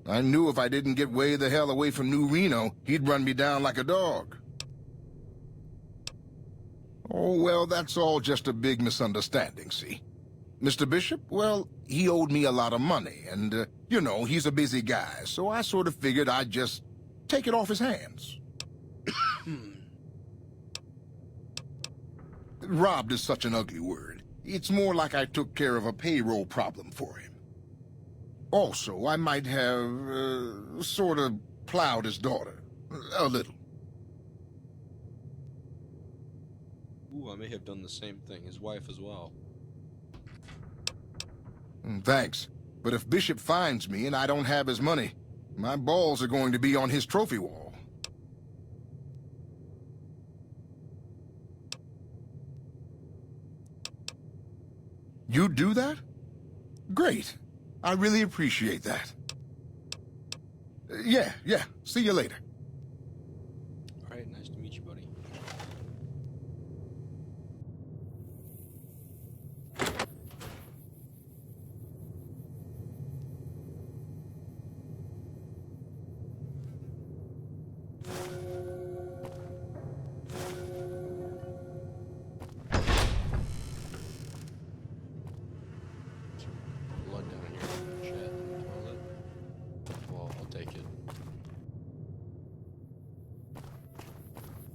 I knew if I didn't get way the hell away from New Reno, he'd run me down like a dog. Oh, well, that's all just a big misunderstanding, see? Mr. Bishop, well, he owed me a lot of money, and, you know, he's a busy guy, so I sort of figured I'd just take it off his hands. Robbed is such an ugly word. It's more like I took care of a payroll problem for him. Also, I might have, sort of plowed his daughter. A little. Ooh, I may have done the same thing. His wife as well. Thanks. But if Bishop finds me and I don't have his money, my balls are going to be on his trophy wall. You do that? Great. I really appreciate that. Yeah. See you later. Alright, nice to meet you, buddy. Blood down here. Shit. Toilet. Well, I'll take it.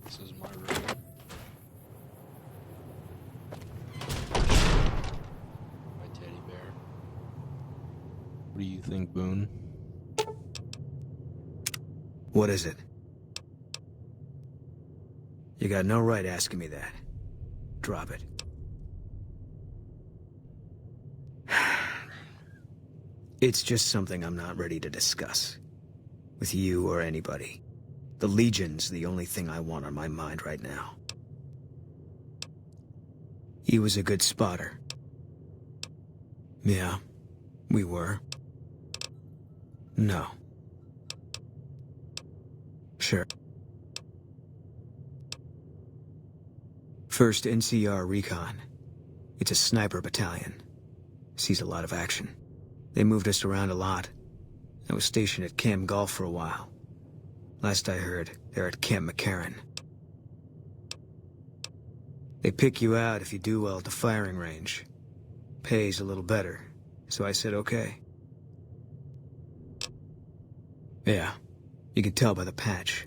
This is my room. My teddy bear. What do you think, Boone? What is it? You got no right asking me that. Drop it. It's just something I'm not ready to discuss. With you or anybody. The Legion's the only thing I want on my mind right now. He was a good spotter. Yeah, we were. No. Sure. First NCR Recon. It's a sniper battalion. Sees a lot of action. They moved us around a lot. I was stationed at Camp Golf for a while. Last I heard, they're at Camp McCarran. They pick you out if you do well at the firing range. Pays a little better, so I said okay. Yeah, you can tell by the patch.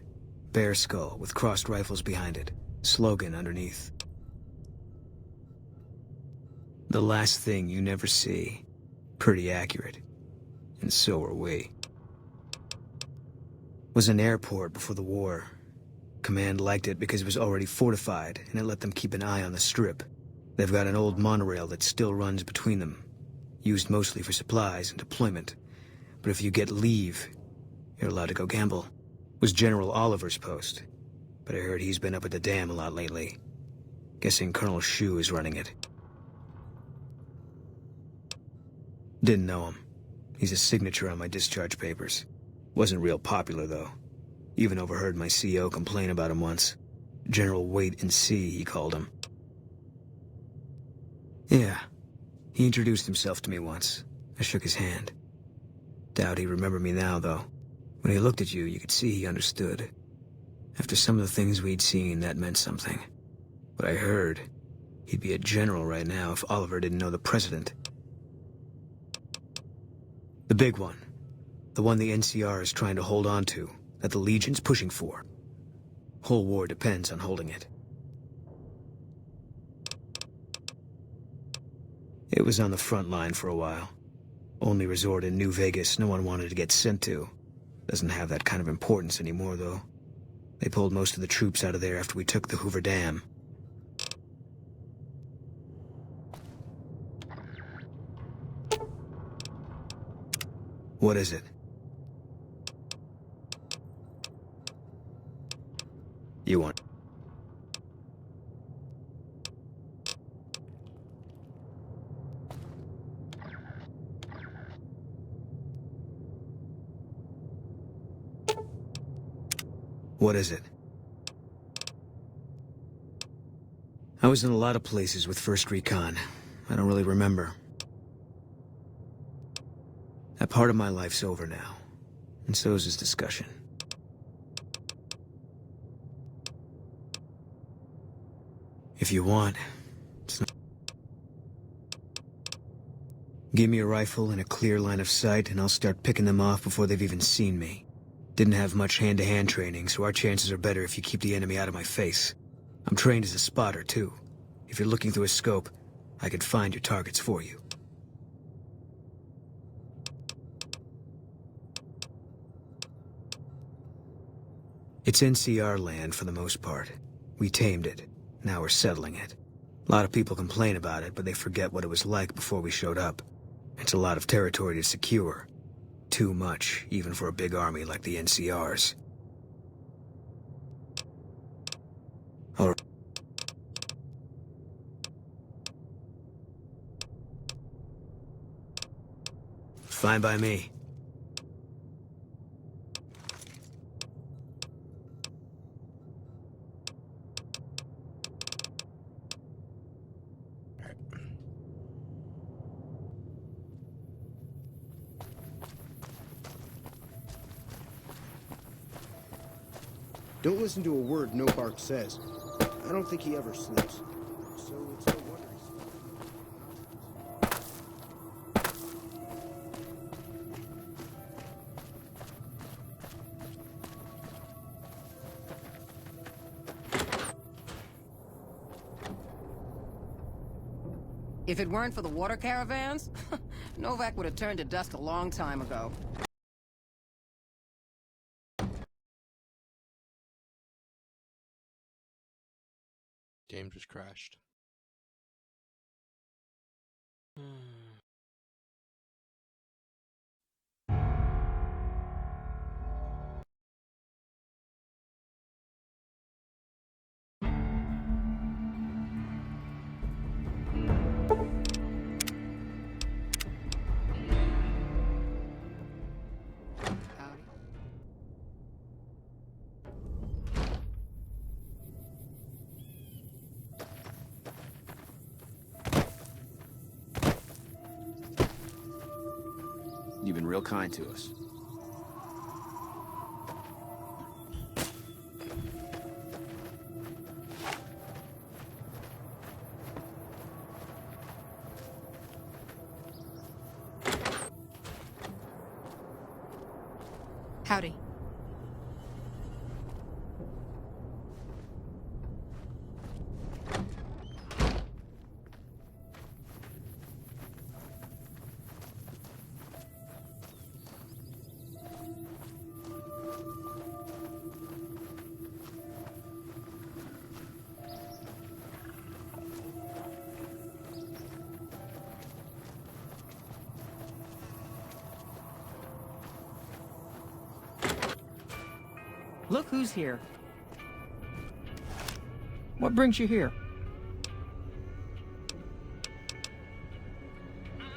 Bear skull with crossed rifles behind it. Slogan underneath. The last thing you never see. Pretty accurate. And so are we. Was an airport before the war. Command liked it because it was already fortified, and it let them keep an eye on the strip. They've got an old monorail that still runs between them. Used mostly for supplies and deployment. But if you get leave, you're allowed to go gamble. Was General Oliver's post. But I heard he's been up at the dam a lot lately. Guessing Colonel Shu is running it. Didn't know him. He's a signature on my discharge papers. Wasn't real popular, though. Even overheard my CO complain about him once. General Wait and See, he called him. Yeah. He introduced himself to me once. I shook his hand. Doubt he remembered me now, though. When he looked at you, you could see he understood. After some of the things we'd seen, that meant something. But I heard he'd be a general right now if Oliver didn't know the president. The big one. The one the NCR is trying to hold on to, that the Legion's pushing for. Whole war depends on holding it. It was on the front line for a while. Only resort in New Vegas no one wanted to get sent to. Doesn't have that kind of importance anymore, though. They pulled most of the troops out of there after we took the Hoover Dam. What is it? You want... What is it? I was in a lot of places with First Recon. I don't really remember. That part of my life's over now. And so is this discussion. If you want, it's not... Give me a rifle and a clear line of sight, and I'll start picking them off before they've even seen me. Didn't have much hand-to-hand training, so our chances are better if you keep the enemy out of my face. I'm trained as a spotter, too. If you're looking through a scope, I could find your targets for you. It's NCR land for the most part. We tamed it. Now we're settling it. A lot of people complain about it, but they forget what it was like before we showed up. It's a lot of territory to secure. Too much, even for a big army like the NCR's. All right. Fine by me. Don't listen to a word Novac says. I don't think he ever sleeps. So it's no wonder he's... If it weren't for the water caravans, Novac would have turned to dust a long time ago. Game just crashed. You've been real kind to us. Howdy. Look who's here. What brings you here?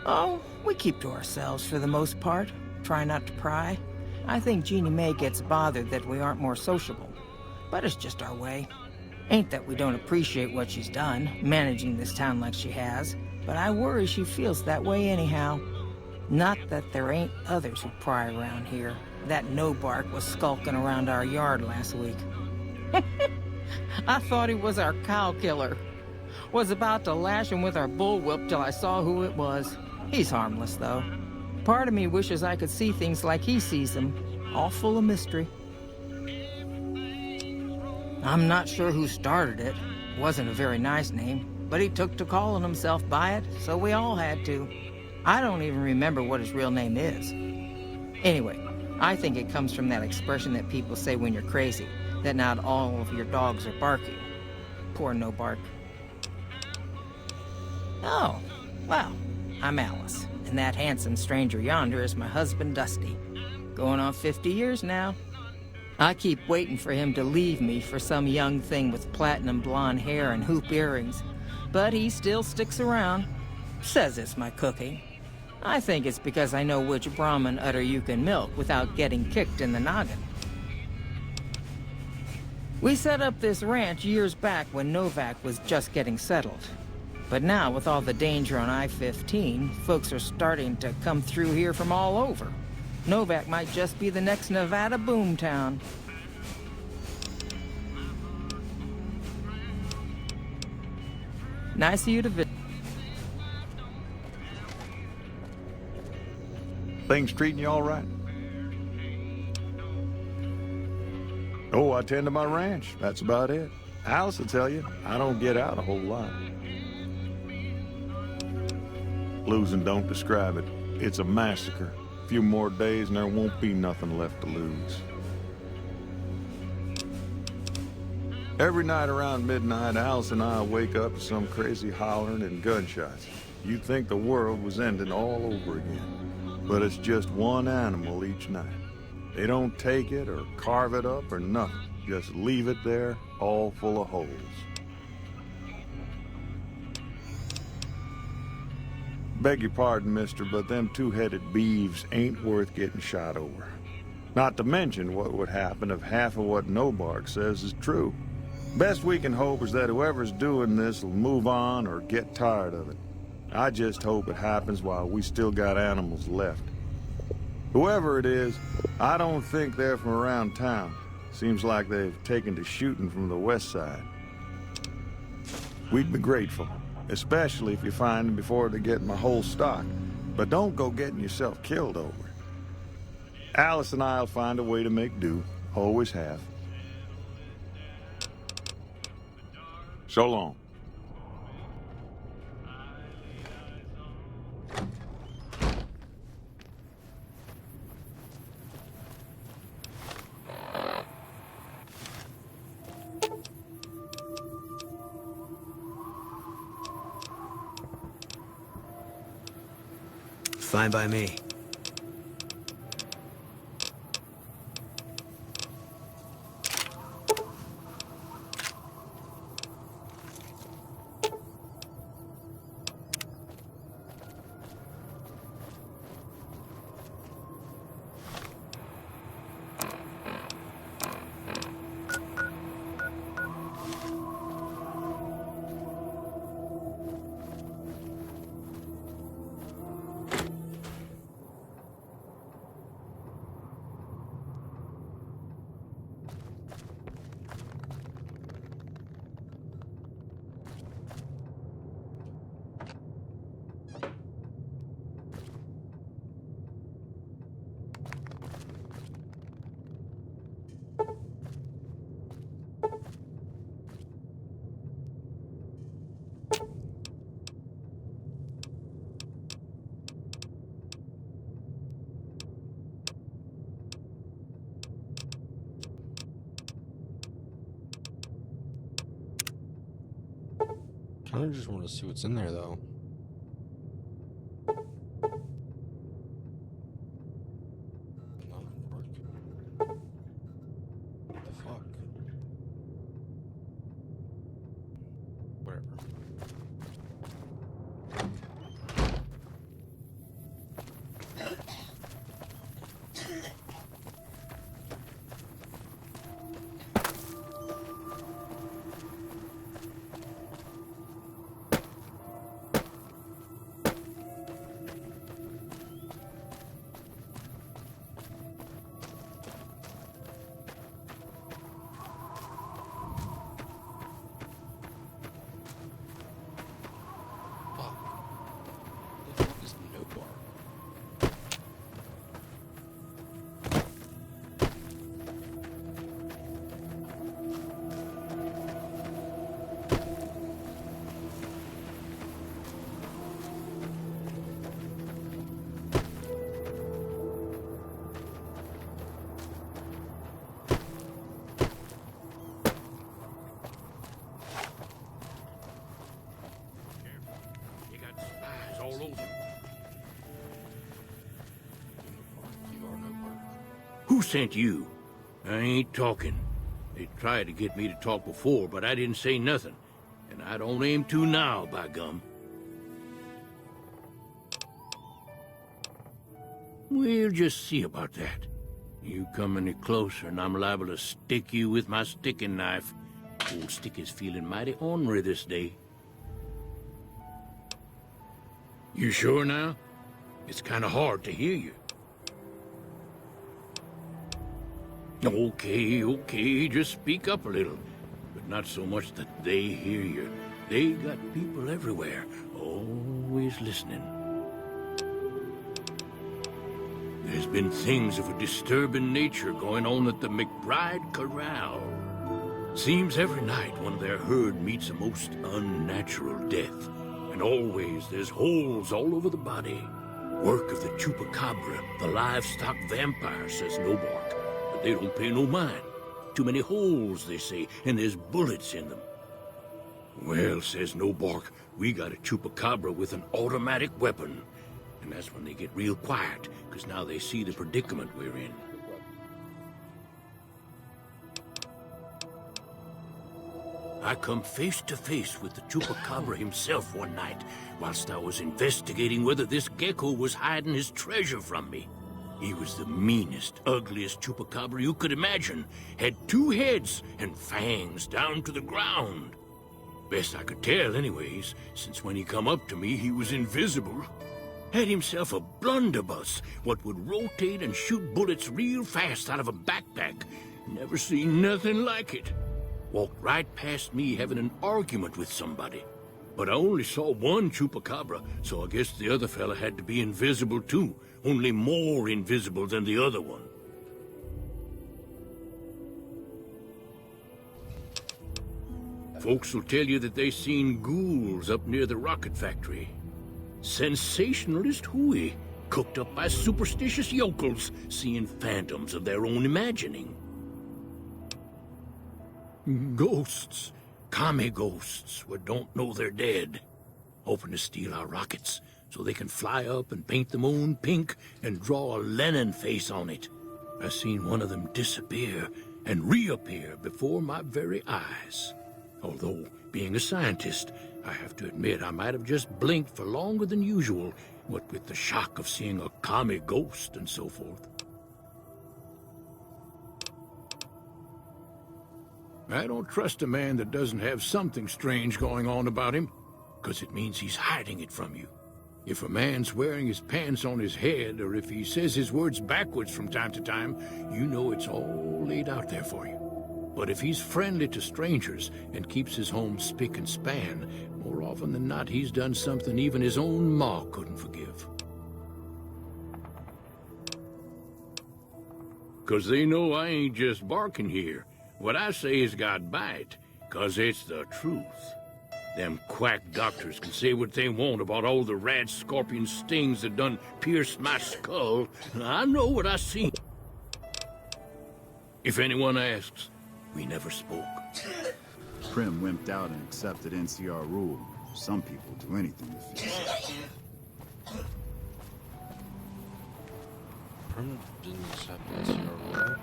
Oh, we keep to ourselves for the most part. Try not to pry. I think Jeannie Mae gets bothered that we aren't more sociable. But it's just our way. Ain't that we don't appreciate what she's done, managing this town like she has, but I worry she feels that way anyhow. Not that there ain't others who pry around here. That Novac was skulking around our yard last week. I thought he was our cow killer. Was about to lash him with our bullwhip till I saw who it was. He's harmless, though. Part of me wishes I could see things like he sees them, all full of mystery. I'm not sure who started it. Wasn't a very nice name, but he took to calling himself by it, so we all had to. I don't even remember what his real name is. Anyway, I think it comes from that expression that people say when you're crazy, that not all of your dogs are barking. Poor Novac. Oh, well, I'm Alice, and that handsome stranger yonder is my husband, Dusty. Going on 50 years now. I keep waiting for him to leave me for some young thing with platinum blonde hair and hoop earrings, but he still sticks around. Says it's my cooking. I think it's because I know which Brahmin udder you can milk without getting kicked in the noggin. We set up this ranch years back when Novac was just getting settled. But now, with all the danger on I-15, folks are starting to come through here from all over. Novac might just be the next Nevada boomtown. Nice of you to visit. Things treating you all right? Oh, I tend to my ranch. That's about it. Alice will tell you, I don't get out a whole lot. Losing don't describe it. It's a massacre. A few more days and there won't be nothing left to lose. Every night around midnight, Alice and I wake up to some crazy hollering and gunshots. You'd think the world was ending all over again. But it's just one animal each night. They don't take it or carve it up or nothing. Just leave it there, all full of holes. Beg your pardon, mister, but them two-headed beeves ain't worth getting shot over. Not to mention what would happen if half of what Novac says is true. Best we can hope is that whoever's doing this will move on or get tired of it. I just hope it happens while we still got animals left. Whoever it is, I don't think they're from around town. Seems like they've taken to shooting from the west side. We'd be grateful, especially if you find them before they get my whole stock. But don't go getting yourself killed over it. Alice and I'll find a way to make do. Always have. So long. Fine by me. I just want to see what's in there, though. What the fuck? Whatever. All over. Who sent you? I ain't talking. They tried to get me to talk before, but I didn't say nothing. And I don't aim to now, by gum. We'll just see about that. You come any closer and I'm liable to stick you with my sticking knife. Old Stick is feeling mighty ornery this day. You sure now? It's kind of hard to hear you. Okay, just speak up a little. But not so much that they hear you. They got people everywhere, always listening. There's been things of a disturbing nature going on at the McBride Corral. Seems every night one of their herd meets a most unnatural death. and always there's holes all over the body. Work of the chupacabra, the livestock vampire, says Novac. But they don't pay no mind. Too many holes, they say, and there's bullets in them. Well, says Novac, we got a chupacabra with an automatic weapon. And that's when they get real quiet, because now they see the predicament we're in. I come face to face with the chupacabra himself one night, whilst I was investigating whether this gecko was hiding his treasure from me. He was the meanest, ugliest chupacabra you could imagine. Had 2 heads and fangs down to the ground. Best I could tell anyways, since when he come up to me, he was invisible. Had himself a blunderbuss, what would rotate and shoot bullets real fast out of a backpack. Never seen nothing like it. Walked right past me having an argument with somebody. But I only saw one chupacabra, so I guess the other fella had to be invisible too, only more invisible than the other one. Folks will tell you that they seen ghouls up near the rocket factory. Sensationalist hooey, cooked up by superstitious yokels, seeing phantoms of their own imagining. Ghosts, commie ghosts, what don't know they're dead, hoping to steal our rockets so they can fly up and paint the moon pink and draw a Lenin face on it. I seen one of them disappear and reappear before my very eyes. Although, being a scientist, I have to admit I might have just blinked for longer than usual, what with the shock of seeing a commie ghost and so forth. I don't trust a man that doesn't have something strange going on about him, because it means he's hiding it from you. If a man's wearing his pants on his head, or if he says his words backwards from time to time, you know it's all laid out there for you. But if he's friendly to strangers and keeps his home spick and span, more often than not he's done something even his own ma couldn't forgive. 'Cause they know I ain't just barking here. What I say has got bite, 'cause it's the truth. Them quack doctors can say what they want about all the rad scorpion stings that done pierced my skull. I know what I seen. If anyone asks, we never spoke. Prim wimped out and accepted NCR rule. Some people do anything to feel safe. Prim didn't accept NCR rule.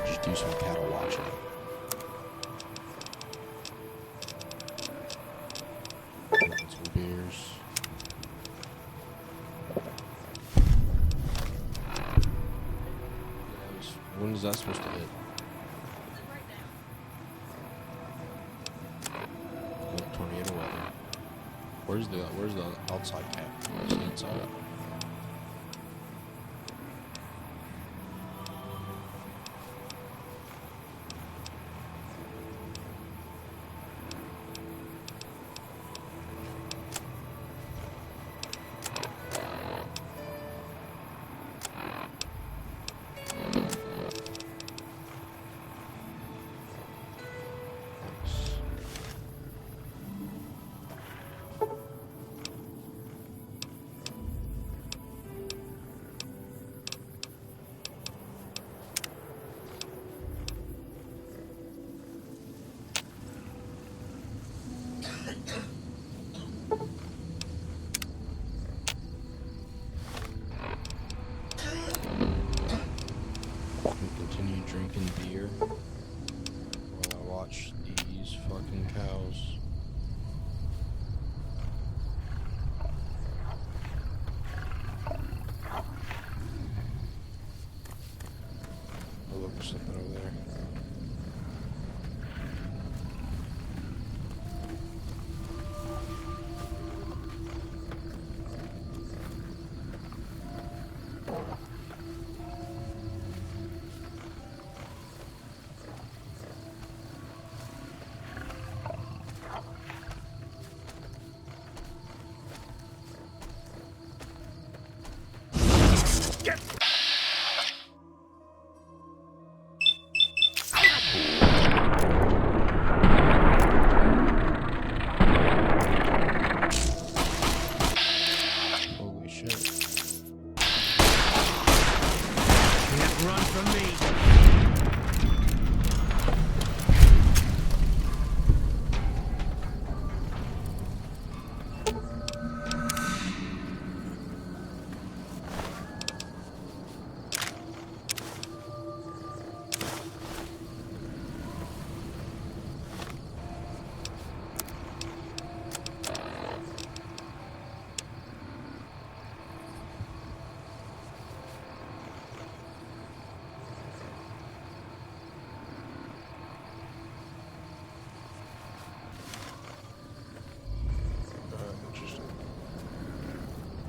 Just do some cattle watching. Some beers. When is that supposed to hit? Tornado weather. Where's the outside cap? Where's the inside? Continue drinking beer while I watch these fucking cows.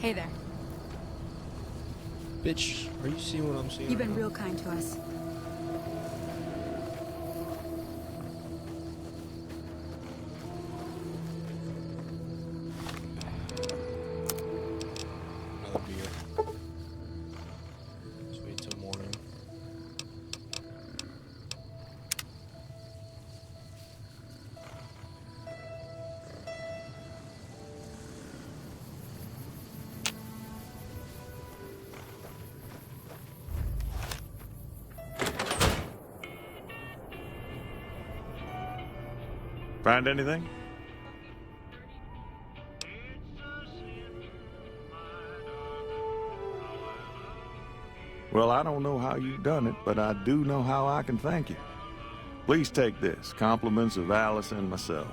Hey there. Bitch, are you seeing what I'm seeing? You've right been now? real kind to us. Another beer. Let's wait till morning. Find anything? Well, I don't know how you've done it, but I do know how I can thank you. Please take this, compliments of Alice and myself.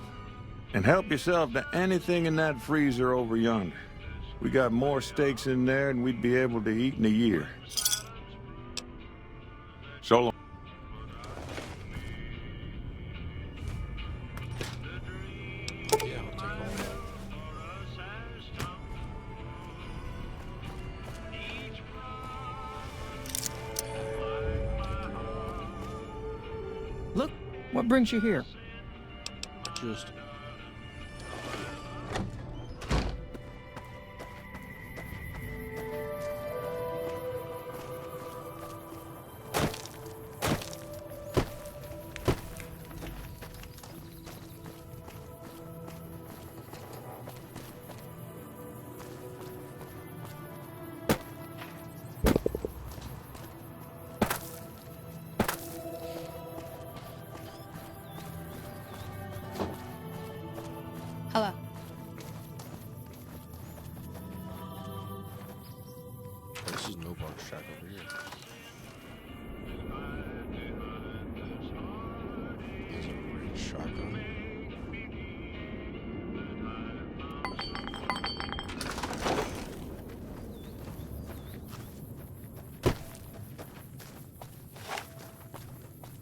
And help yourself to anything in that freezer over yonder. We got more steaks in there than we'd be able to eat in a year. So long. Yeah, I'll take all that. Look, what brings you here? Just Hello. this is Novac's shack over here. There's a range shotgun.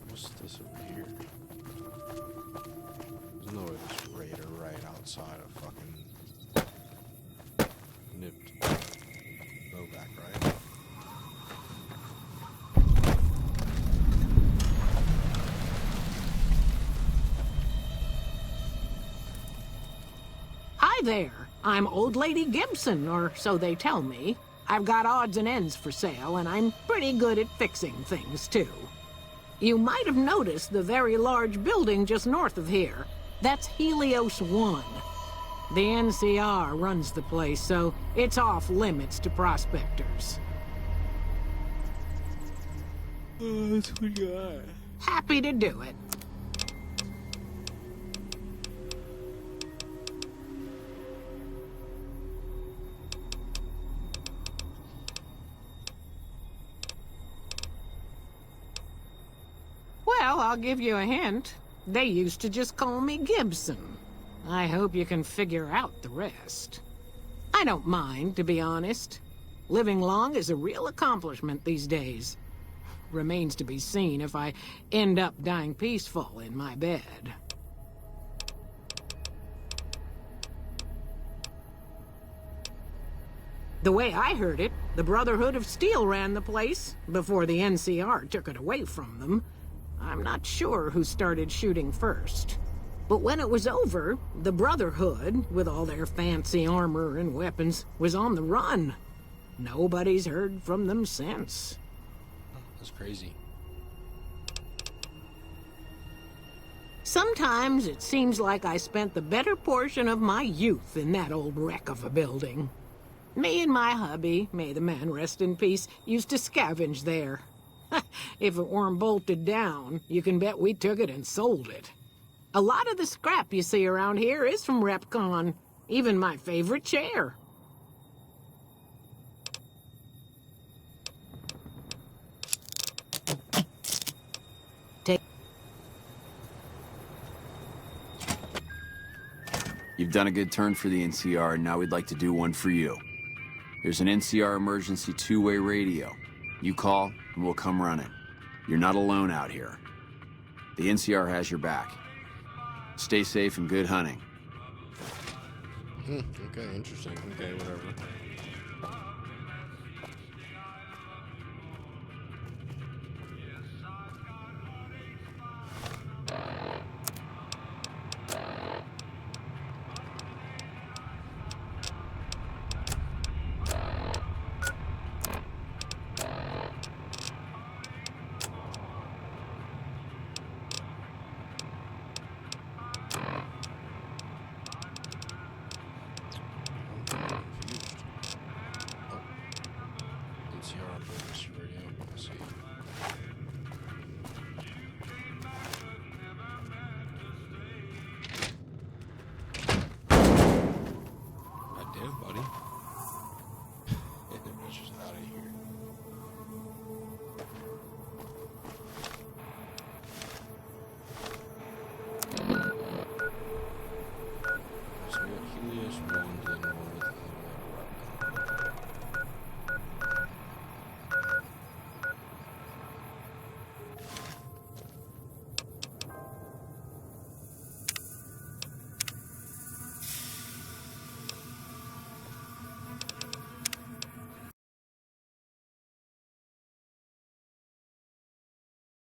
What's this over here? There's no way this raider right outside of fucking nipped Novac, right? Hi there. I'm Old Lady Gibson, or so they tell me. I've got odds and ends for sale, and I'm pretty good at fixing things, too. You might have noticed the very large building just north of here. That's Helios 1. The NCR runs the place, so it's off limits to prospectors. That's what you are. Happy to do it. Well, I'll give you a hint. They used to just call me Gibson. I hope you can figure out the rest. I don't mind, to be honest. Living long is a real accomplishment these days. Remains to be seen if I end up dying peaceful in my bed. The way I heard it, the Brotherhood of Steel ran the place before the NCR took it away from them. I'm not sure who started shooting first. But when it was over, the Brotherhood, with all their fancy armor and weapons, was on the run. Nobody's heard from them since. That's crazy. Sometimes it seems like I spent the better portion of my youth in that old wreck of a building. Me and my hubby, may the man rest in peace, used to scavenge there. If it weren't bolted down, you can bet we took it and sold it. A lot of the scrap you see around here is from RepCon, even my favorite chair. You've done a good turn for the NCR, and now we'd like to do one for you. There's an NCR emergency two-way radio. You call, and we'll come running. You're not alone out here. The NCR has your back. Stay safe and good hunting. Okay, interesting. Okay, whatever.